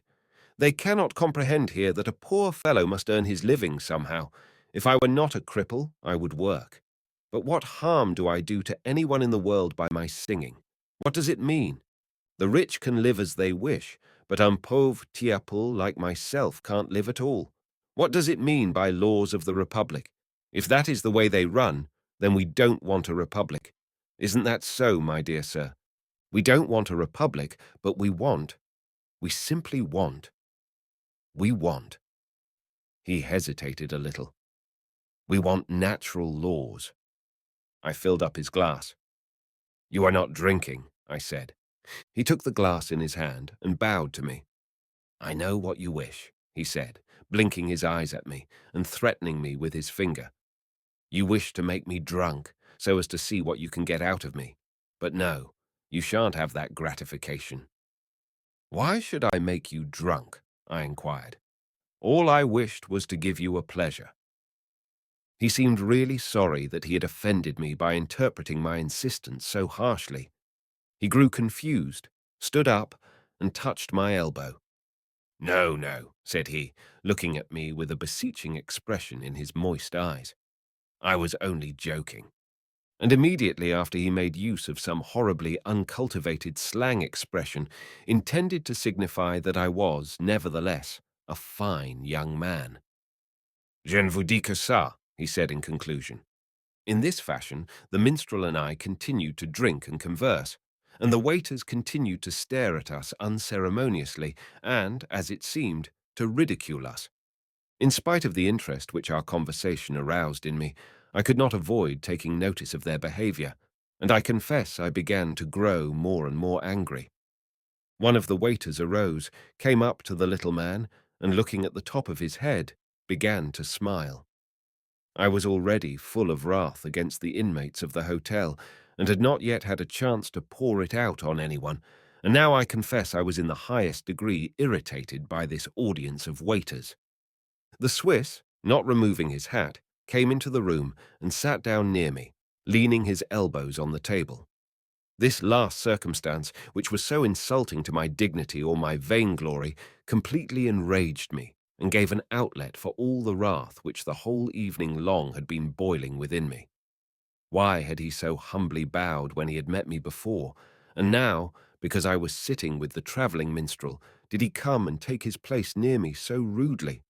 They cannot comprehend here that a poor fellow must earn his living somehow. If I were not a cripple, I would work. But what harm do I do to anyone in the world by my singing? What does it mean? The rich can live as they wish, but un pauvre tiapul like myself can't live at all. What does it mean by laws of the Republic? If that is the way they run, then we don't want a republic. Isn't that so, my dear sir? We don't want a republic, but we simply want. He hesitated a little. We want natural laws. I filled up his glass. You are not drinking, I said. He took the glass in his hand and bowed to me. I know what you wish, he said, blinking his eyes at me and threatening me with his finger. You wish to make me drunk so as to see what you can get out of me. But no, you shan't have that gratification. Why should I make you drunk? I inquired. All I wished was to give you a pleasure. He seemed really sorry that he had offended me by interpreting my insistence so harshly. He grew confused, stood up, and touched my elbow. No, no, said he, looking at me with a beseeching expression in his moist eyes. I was only joking. And immediately after he made use of some horribly uncultivated slang expression intended to signify that I was, nevertheless, a fine young man. Je ne vous dis que ça, he said in conclusion. In this fashion, the minstrel and I continued to drink and converse, and the waiters continued to stare at us unceremoniously and, as it seemed, to ridicule us. In spite of the interest which our conversation aroused in me, I could not avoid taking notice of their behavior, and I confess I began to grow more and more angry. One of the waiters arose, came up to the little man, and looking at the top of his head, began to smile. I was already full of wrath against the inmates of the hotel, and had not yet had a chance to pour it out on anyone, and now I confess I was in the highest degree irritated by this audience of waiters. The Swiss, not removing his hat, came into the room and sat down near me, leaning his elbows on the table. This last circumstance, which was so insulting to my dignity or my vainglory, completely enraged me and gave an outlet for all the wrath which the whole evening long had been boiling within me. Why had he so humbly bowed when he had met me before, and now, because I was sitting with the travelling minstrel, did he come and take his place near me so rudely?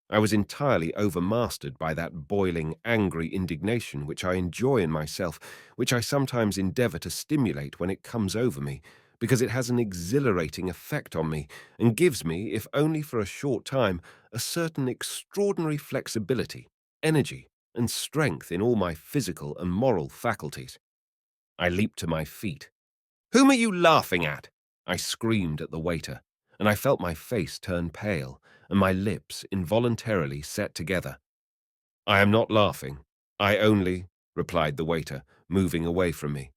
I was entirely overmastered by that boiling, angry indignation which I enjoy in myself, which I sometimes endeavour to stimulate when it comes over me, because it has an exhilarating effect on me, and gives me, if only for a short time, a certain extraordinary flexibility, energy, and strength in all my physical and moral faculties. I leaped to my feet. "Whom are you laughing at?" I screamed at the waiter, and I felt my face turn pale, and my lips involuntarily set together. "I am not laughing. I only," replied the waiter, moving away from me.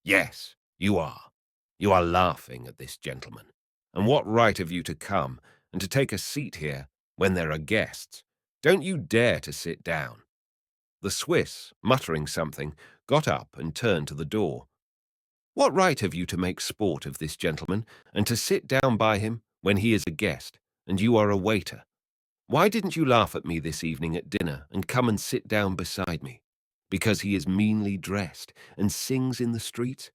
"Yes, you are. You are laughing at this gentleman. And what right have you to come and to take a seat here when there are guests? Don't you dare to sit down." The Swiss, muttering something, got up and turned to the door. "What right have you to make sport of this gentleman and to sit down by him when he is a guest and you are a waiter? Why didn't you laugh at me this evening at dinner and come and sit down beside me? Because he is meanly dressed and sings in the streets?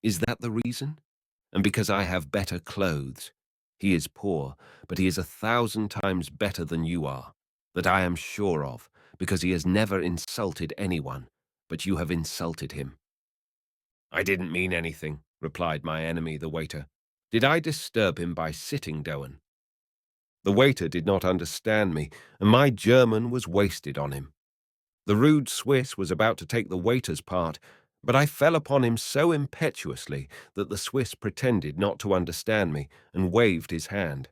Is that the reason? And because I have better clothes? He is poor, but he is 1,000 times better than you are, that I am sure of, because he has never insulted anyone, but you have insulted him." "I didn't mean anything," replied my enemy, the waiter. "Did I disturb him by sitting, Doan?" The waiter did not understand me, and my German was wasted on him. The rude Swiss was about to take the waiter's part, but I fell upon him so impetuously that the Swiss pretended not to understand me and waved his hand.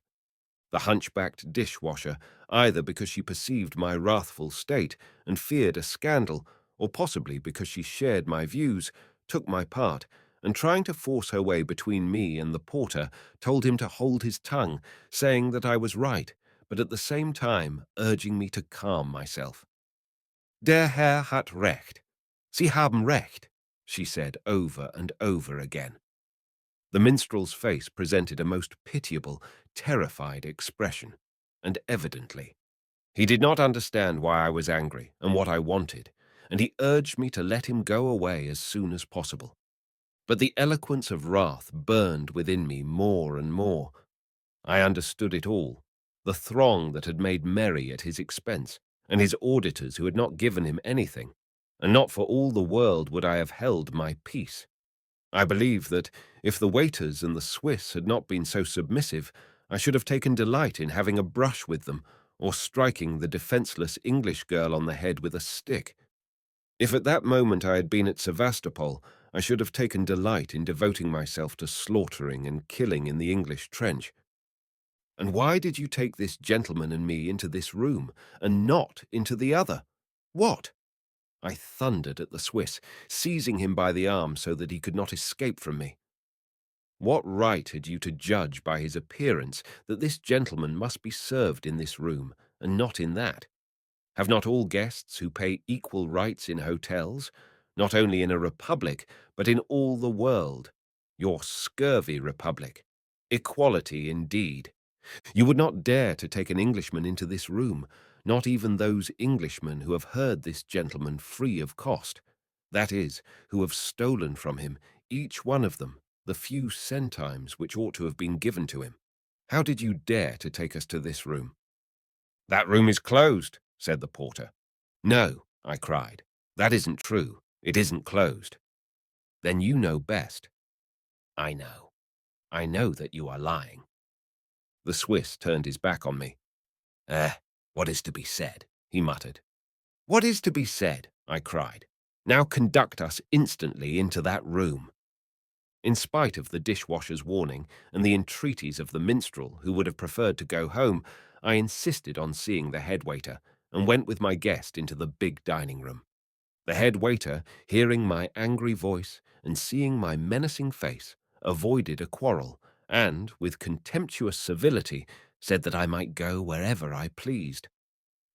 The hunchbacked dishwasher, either because she perceived my wrathful state and feared a scandal, or possibly because she shared my views, took my part, and trying to force her way between me and the porter, told him to hold his tongue, saying that I was right, but at the same time urging me to calm myself. "Der Herr hat recht. Sie haben recht," she said over and over again. The minstrel's face presented a most pitiable, terrified expression, and evidently he did not understand why I was angry and what I wanted, and he urged me to let him go away as soon as possible. But the eloquence of wrath burned within me more and more. I understood it all. The throng that had made merry at his expense, and his auditors who had not given him anything, and not for all the world would I have held my peace. I believe that if the waiters and the Swiss had not been so submissive, I should have taken delight in having a brush with them, or striking the defenceless English girl on the head with a stick. If at that moment I had been at Sevastopol, I should have taken delight in devoting myself to slaughtering and killing in the English trench. And why did you take this gentleman and me into this room, and not into the other? What? I thundered at the Swiss, seizing him by the arm so that he could not escape from me. What right had you to judge by his appearance that this gentleman must be served in this room, and not in that? Have not all guests who pay equal rights in hotels, not only in a republic, but in all the world? Your scurvy republic. Equality indeed. You would not dare to take an Englishman into this room, not even those Englishmen who have heard this gentleman free of cost, that is, who have stolen from him, each one of them, the few centimes which ought to have been given to him. How did you dare to take us to this room? That room is closed, said the porter. No, I cried. That isn't true. It isn't closed. Then you know best. I know. I know that you are lying. The Swiss turned his back on me. What is to be said? He muttered. What is to be said? I cried. Now conduct us instantly into that room. In spite of the dishwasher's warning and the entreaties of the minstrel, who would have preferred to go home, I insisted on seeing the head waiter, and went with my guest into the big dining room. The head waiter, hearing my angry voice and seeing my menacing face, avoided a quarrel, and, with contemptuous civility, said that I might go wherever I pleased.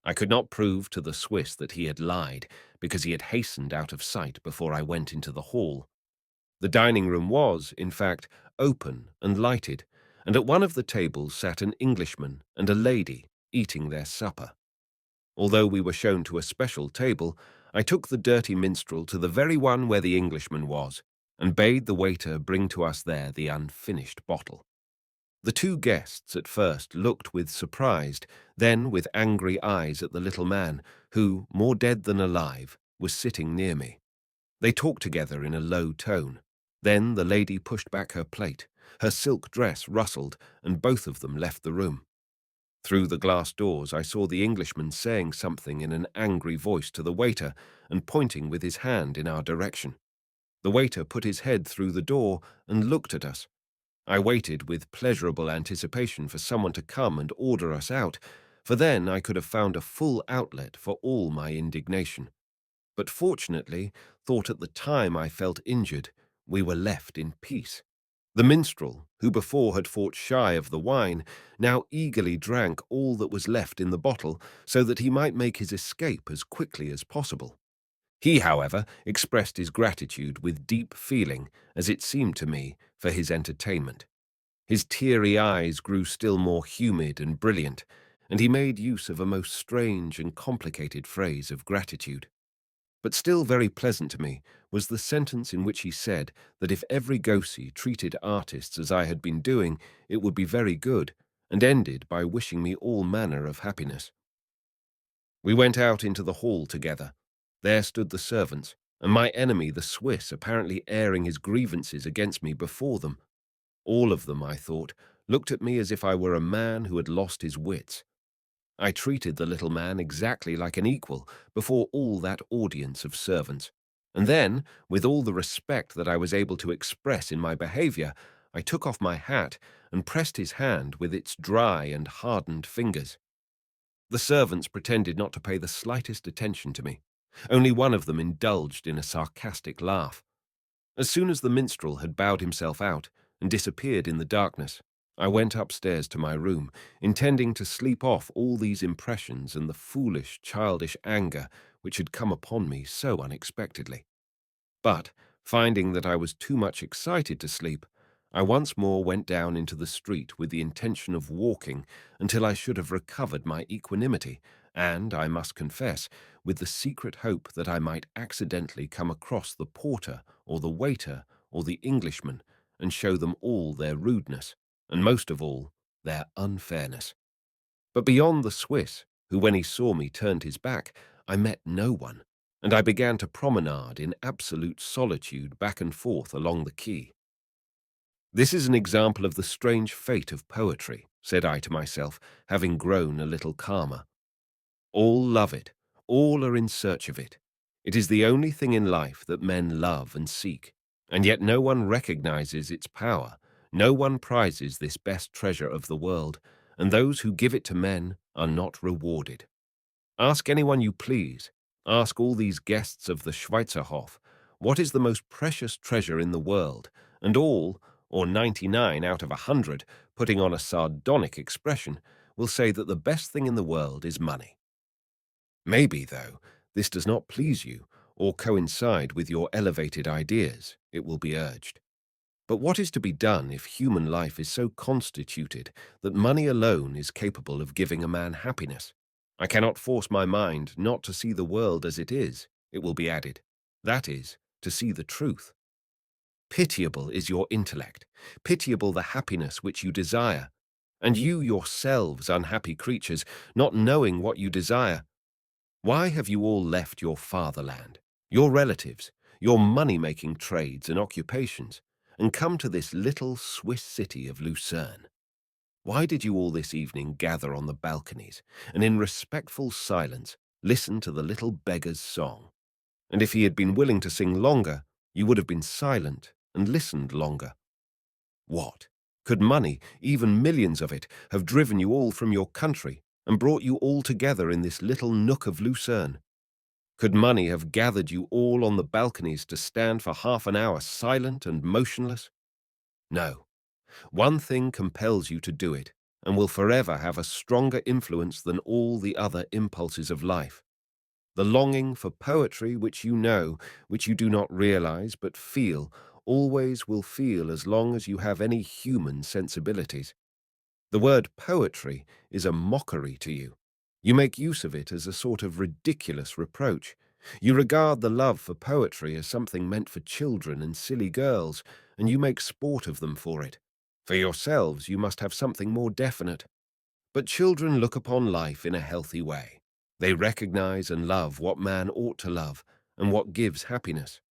I could not prove to the Swiss that he had lied, because he had hastened out of sight before I went into the hall. The dining room was, in fact, open and lighted, and at one of the tables sat an Englishman and a lady eating their supper. Although we were shown to a special table, I took the dirty minstrel to the very one where the Englishman was, and bade the waiter bring to us there the unfinished bottle. The two guests at first looked with surprised, then with angry eyes at the little man, who, more dead than alive, was sitting near me. They talked together in a low tone. Then the lady pushed back her plate, her silk dress rustled, and both of them left the room. Through the glass doors I saw the Englishman saying something in an angry voice to the waiter and pointing with his hand in our direction. The waiter put his head through the door and looked at us. I waited with pleasurable anticipation for someone to come and order us out, for then I could have found a full outlet for all my indignation. But fortunately, thought at the time I felt injured, we were left in peace. The minstrel, who before had fought shy of the wine, now eagerly drank all that was left in the bottle so that he might make his escape as quickly as possible. He, however, expressed his gratitude with deep feeling, as it seemed to me, for his entertainment. His teary eyes grew still more humid and brilliant, and he made use of a most strange and complicated phrase of gratitude. But still very pleasant to me was the sentence in which he said that if every Gosi treated artists as I had been doing, it would be very good, and ended by wishing me all manner of happiness. We went out into the hall together. There stood the servants, and my enemy the Swiss apparently airing his grievances against me before them. All of them, I thought, looked at me as if I were a man who had lost his wits. I treated the little man exactly like an equal before all that audience of servants, and then, with all the respect that I was able to express in my behavior, I took off my hat and pressed his hand with its dry and hardened fingers. The servants pretended not to pay the slightest attention to me. Only one of them indulged in a sarcastic laugh. As soon as the minstrel had bowed himself out and disappeared in the darkness, I went upstairs to my room, intending to sleep off all these impressions and the foolish, childish anger which had come upon me so unexpectedly. But, finding that I was too much excited to sleep, I once more went down into the street with the intention of walking until I should have recovered my equanimity, and, I must confess, with the secret hope that I might accidentally come across the porter or the waiter or the Englishman and show them all their rudeness, and most of all, their unfairness. But beyond the Swiss, who when he saw me turned his back, I met no one, and I began to promenade in absolute solitude back and forth along the quay. This is an example of the strange fate of poetry, said I to myself, having grown a little calmer. All love it, all are in search of it. It is the only thing in life that men love and seek, and yet no one recognizes its power, no one prizes this best treasure of the world, and those who give it to men are not rewarded. Ask anyone you please, ask all these guests of the Schweizerhof, what is the most precious treasure in the world, and all, or 99 out of 100, putting on a sardonic expression, will say that the best thing in the world is money. Maybe, though, this does not please you or coincide with your elevated ideas, it will be urged. But what is to be done if human life is so constituted that money alone is capable of giving a man happiness? I cannot force my mind not to see the world as it is, it will be added. That is, to see the truth. Pitiable is your intellect, pitiable the happiness which you desire, and you yourselves, unhappy creatures, not knowing what you desire. Why have you all left your fatherland, your relatives, your money-making trades and occupations, and come to this little Swiss city of Lucerne? Why did you all this evening gather on the balconies, and in respectful silence listen to the little beggar's song? And if he had been willing to sing longer, you would have been silent and listened longer. What? Could money, even millions of it, have driven you all from your country and brought you all together in this little nook of Lucerne? Could money have gathered you all on the balconies to stand for half an hour silent and motionless? No. One thing compels you to do it, and will forever have a stronger influence than all the other impulses of life. The longing for poetry which you know, which you do not realize but feel, always will feel as long as you have any human sensibilities. The word poetry is a mockery to you. You make use of it as a sort of ridiculous reproach. You regard the love for poetry as something meant for children and silly girls, and you make sport of them for it. For yourselves, you must have something more definite. But children look upon life in a healthy way. They recognize and love what man ought to love and what gives happiness.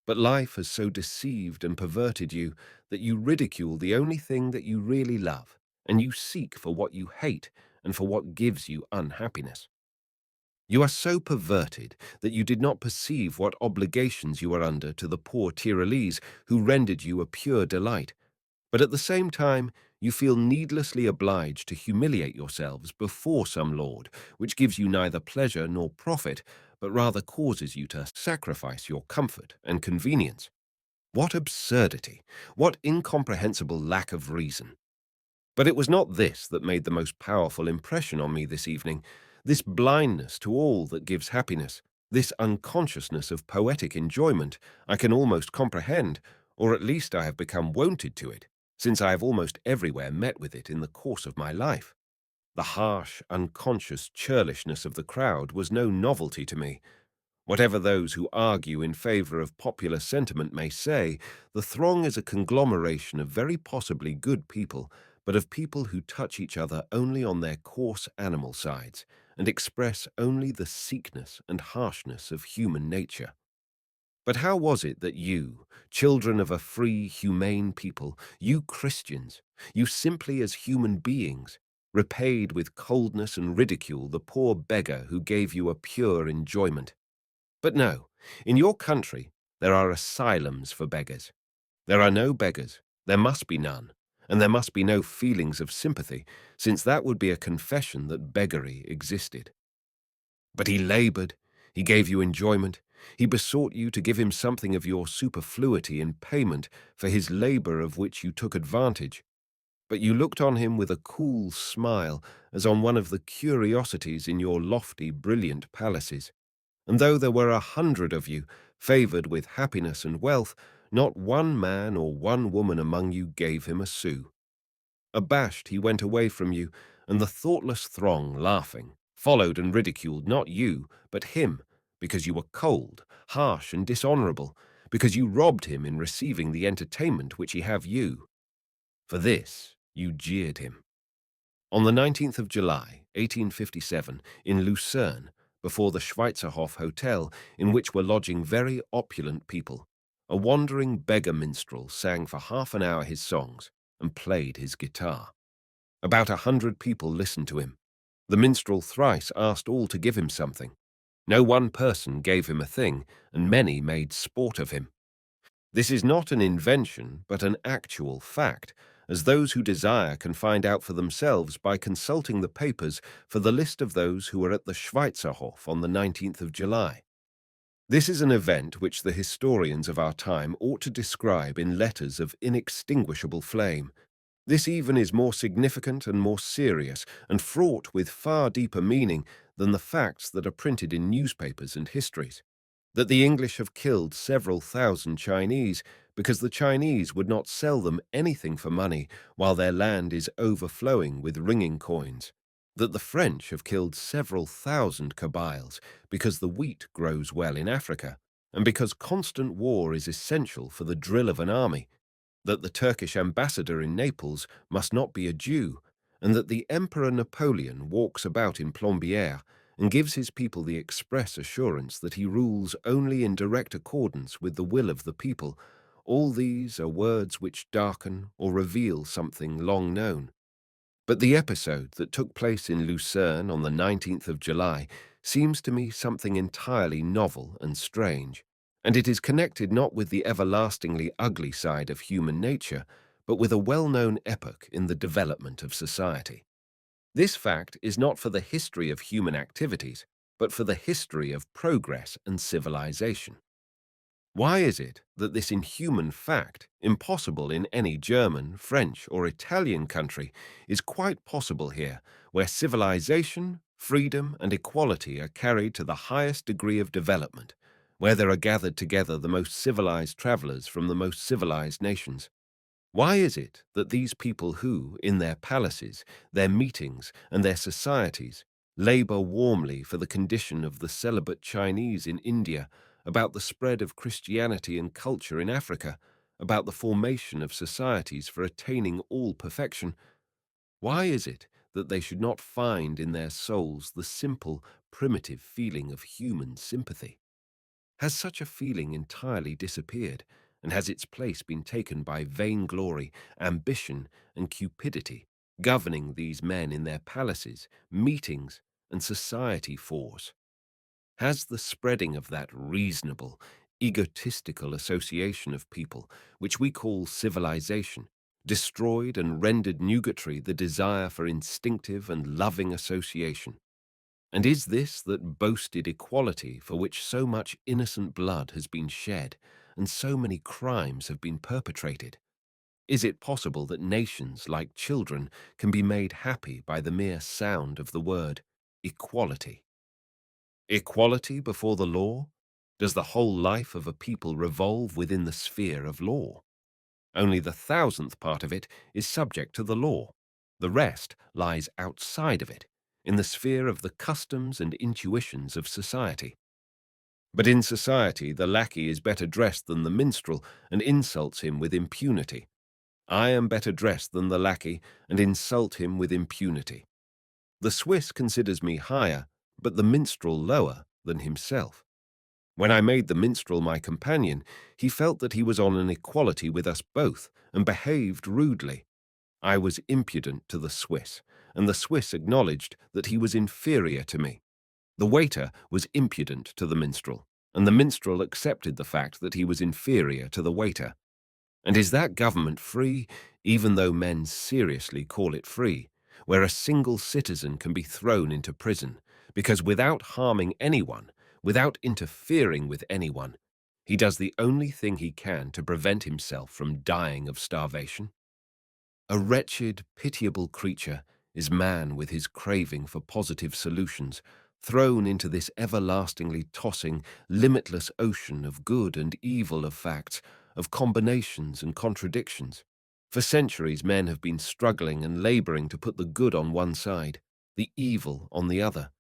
But life has so deceived and perverted you that you ridicule the only thing that you really love, and you seek for what you hate and for what gives you unhappiness. You are so perverted that you did not perceive what obligations you are under to the poor Tyrolese who rendered you a pure delight, but at the same time you feel needlessly obliged to humiliate yourselves before some lord, which gives you neither pleasure nor profit, but rather causes you to sacrifice your comfort and convenience. What absurdity! What incomprehensible lack of reason! But it was not this that made the most powerful impression on me this evening, this blindness to all that gives happiness, this unconsciousness of poetic enjoyment I can almost comprehend, or at least I have become wonted to it, since I have almost everywhere met with it in the course of my life. The harsh, unconscious churlishness of the crowd was no novelty to me. Whatever those who argue in favor of popular sentiment may say, the throng is a conglomeration of very possibly good people, but of people who touch each other only on their coarse animal sides and express only the sickness and harshness of human nature. But how was it that you, children of a free, humane people, you Christians, you simply as human beings, repaid with coldness and ridicule the poor beggar who gave you a pure enjoyment? But no, in your country there are asylums for beggars. There are no beggars, there must be none, and there must be no feelings of sympathy, since that would be a confession that beggary existed. But he labored, he gave you enjoyment, he besought you to give him something of your superfluity in payment for his labor of which you took advantage. But you looked on him with a cool smile, as on one of the curiosities in your lofty, brilliant palaces. And though there were 100 of you, favored with happiness and wealth, not one man or one woman among you gave him a sou. Abashed he went away from you, and the thoughtless throng, laughing, followed and ridiculed not you, but him, because you were cold, harsh, and dishonorable, because you robbed him in receiving the entertainment which he have you. For this you jeered him. On the 19th of July, 1857, in Lucerne, before the Schweizerhof Hotel, in which were lodging very opulent people, a wandering beggar minstrel sang for half an hour his songs and played his guitar. About 100 people listened to him. The minstrel thrice asked all to give him something. No one person gave him a thing, and many made sport of him. This is not an invention, but an actual fact, as those who desire can find out for themselves by consulting the papers for the list of those who were at the Schweizerhof on the 19th of July. This is an event which the historians of our time ought to describe in letters of inextinguishable flame. This even is more significant and more serious, and fraught with far deeper meaning than the facts that are printed in newspapers and histories. That the English have killed several thousand Chinese because the Chinese would not sell them anything for money while their land is overflowing with ringing coins. That the French have killed several thousand Kabyles because the wheat grows well in Africa, and because constant war is essential for the drill of an army. That the Turkish ambassador in Naples must not be a Jew, and that the Emperor Napoleon walks about in Plombières and gives his people the express assurance that he rules only in direct accordance with the will of the people. All these are words which darken or reveal something long known. But the episode that took place in Lucerne on the 19th of July seems to me something entirely novel and strange, and it is connected not with the everlastingly ugly side of human nature, but with a well-known epoch in the development of society. This fact is not for the history of human activities, but for the history of progress and civilization. Why is it that this inhuman fact, impossible in any German, French, or Italian country, is quite possible here, where civilization, freedom, and equality are carried to the highest degree of development, where there are gathered together the most civilized travelers from the most civilized nations? Why is it that these people who, in their palaces, their meetings, and their societies, labor warmly for the condition of the celibate Chinese in India, about the spread of Christianity and culture in Africa, about the formation of societies for attaining all perfection, why is it that they should not find in their souls the simple, primitive feeling of human sympathy? Has such a feeling entirely disappeared, and has its place been taken by vainglory, ambition, and cupidity, governing these men in their palaces, meetings, and society force? Has the spreading of that reasonable, egotistical association of people, which we call civilization, destroyed and rendered nugatory the desire for instinctive and loving association? And is this that boasted equality for which so much innocent blood has been shed and so many crimes have been perpetrated? Is it possible that nations, like children, can be made happy by the mere sound of the word equality? Equality before the law? Does the whole life of a people revolve within the sphere of law? Only the thousandth part of it is subject to the law. The rest lies outside of it, in the sphere of the customs and intuitions of society. But in society, the lackey is better dressed than the minstrel and insults him with impunity. I am better dressed than the lackey and insult him with impunity. The Swiss considers me higher, but the minstrel lower than himself. When I made the minstrel my companion, he felt that he was on an equality with us both and behaved rudely. I was impudent to the Swiss, and the Swiss acknowledged that he was inferior to me. The waiter was impudent to the minstrel, and the minstrel accepted the fact that he was inferior to the waiter. And is that government free, even though men seriously call it free, where a single citizen can be thrown into prison, because without harming anyone, without interfering with anyone, he does the only thing he can to prevent himself from dying of starvation? A wretched, pitiable creature is man with his craving for positive solutions, thrown into this everlastingly tossing, limitless ocean of good and evil of facts, of combinations and contradictions. For centuries men have been struggling and laboring to put the good on one side, the evil on the other.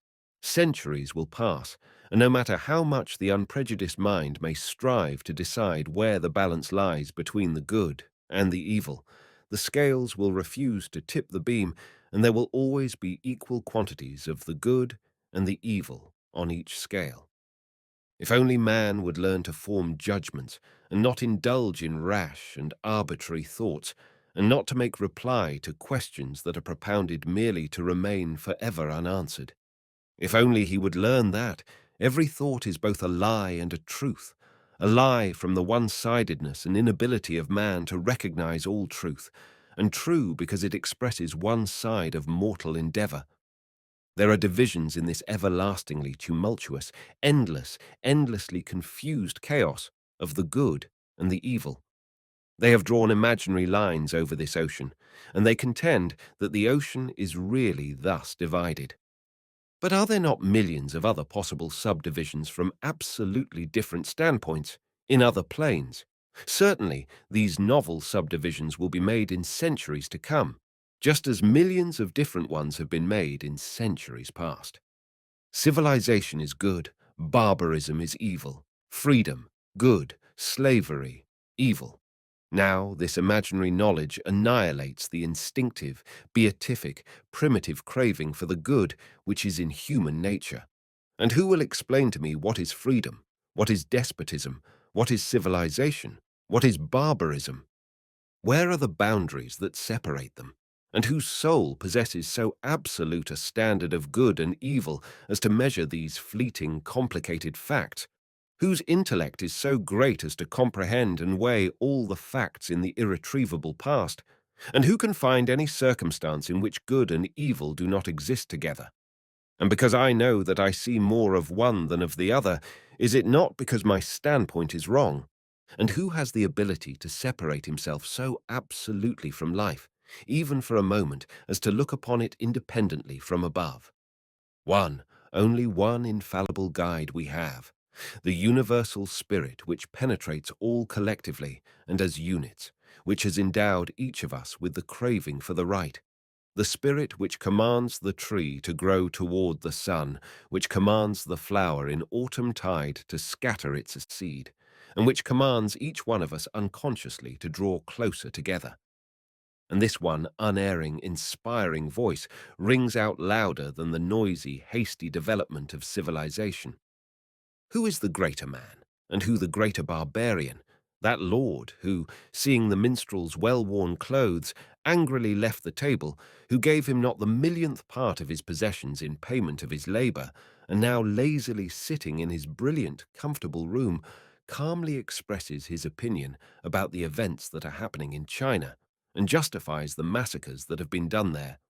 Centuries will pass, and no matter how much the unprejudiced mind may strive to decide where the balance lies between the good and the evil, The scales will refuse to tip the beam, and there will always be equal quantities of the good and the evil on each scale. If only man would learn to form judgments and not indulge in rash and arbitrary thoughts, and not to make reply to questions that are propounded merely to remain forever unanswered. If only he would learn that every thought is both a lie and a truth, a lie from the one-sidedness and inability of man to recognize all truth, and true because it expresses one side of mortal endeavor. There are divisions in this everlastingly tumultuous, endlessly confused chaos of the good and the evil. They have drawn imaginary lines over this ocean, and they contend that the ocean is really thus divided. But are there not millions of other possible subdivisions from absolutely different standpoints in other planes? Certainly, these novel subdivisions will be made in centuries to come, just as millions of different ones have been made in centuries past. Civilization is good, barbarism is evil, freedom, good, slavery, evil. Now, this imaginary knowledge annihilates the instinctive, beatific, primitive craving for the good which is in human nature. And who will explain to me what is freedom, what is despotism, what is civilization, what is barbarism? Where are the boundaries that separate them? And whose soul possesses so absolute a standard of good and evil as to measure these fleeting, complicated facts? Whose intellect is so great as to comprehend and weigh all the facts in the irretrievable past? And who can find any circumstance in which good and evil do not exist together? And because I know that I see more of one than of the other, is it not because my standpoint is wrong? And who has the ability to separate himself so absolutely from life, even for a moment, as to look upon it independently from above? One, only one infallible guide we have, the universal spirit which penetrates all collectively and as units, which has endowed each of us with the craving for the right, the spirit which commands the tree to grow toward the sun, which commands the flower in autumn tide to scatter its seed, and which commands each one of us unconsciously to draw closer together. And this one unerring, inspiring voice rings out louder than the noisy, hasty development of civilization. Who is the greater man, and who the greater barbarian? That lord who, seeing the minstrel's well-worn clothes, angrily left the table, who gave him not the millionth part of his possessions in payment of his labor, and now lazily sitting in his brilliant, comfortable room, calmly expresses his opinion about the events that are happening in China, and justifies the massacres that have been done there.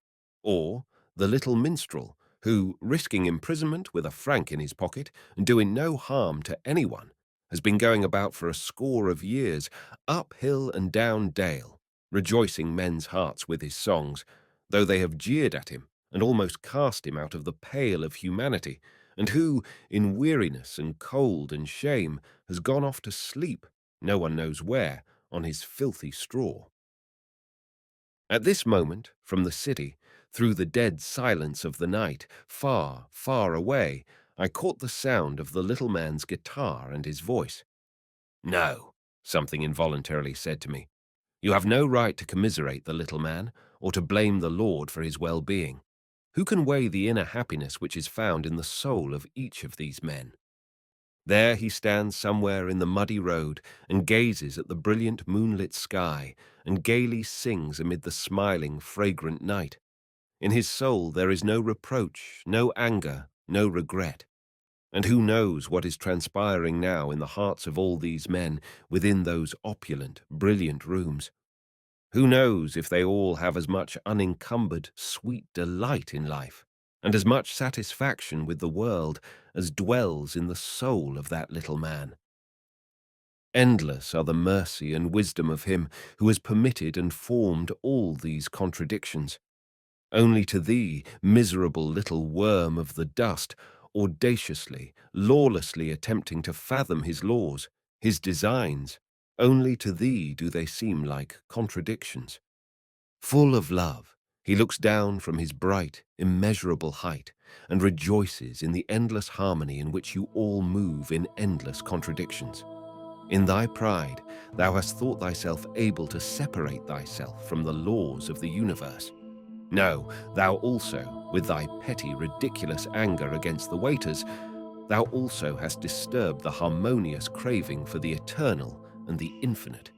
Or the little minstrel, who, risking imprisonment with a franc in his pocket and doing no harm to anyone, has been going about for a score of years, up hill and down dale, rejoicing men's hearts with his songs, though they have jeered at him and almost cast him out of the pale of humanity, and who, in weariness and cold and shame, has gone off to sleep, no one knows where, on his filthy straw. At this moment, from the city, through the dead silence of the night, far, far away, I caught the sound of the little man's guitar and his voice. "No," something involuntarily said to me. "You have no right to commiserate the little man, or to blame the Lord for his well-being. Who can weigh the inner happiness which is found in the soul of each of these men?" There he stands somewhere in the muddy road and gazes at the brilliant moonlit sky and gaily sings amid the smiling, fragrant night. In his soul there is no reproach, no anger, no regret. And who knows what is transpiring now in the hearts of all these men within those opulent, brilliant rooms? Who knows if they all have as much unencumbered, sweet delight in life, and as much satisfaction with the world as dwells in the soul of that little man? Endless are the mercy and wisdom of him who has permitted and formed all these contradictions. Only to thee, miserable little worm of the dust, audaciously, lawlessly attempting to fathom his laws, his designs, only to thee do they seem like contradictions. Full of love, he looks down from his bright, immeasurable height and rejoices in the endless harmony in which you all move in endless contradictions. In thy pride, thou hast thought thyself able to separate thyself from the laws of the universe. No, thou also, with thy petty, ridiculous anger against the waiters, thou also hast disturbed the harmonious craving for the eternal and the infinite.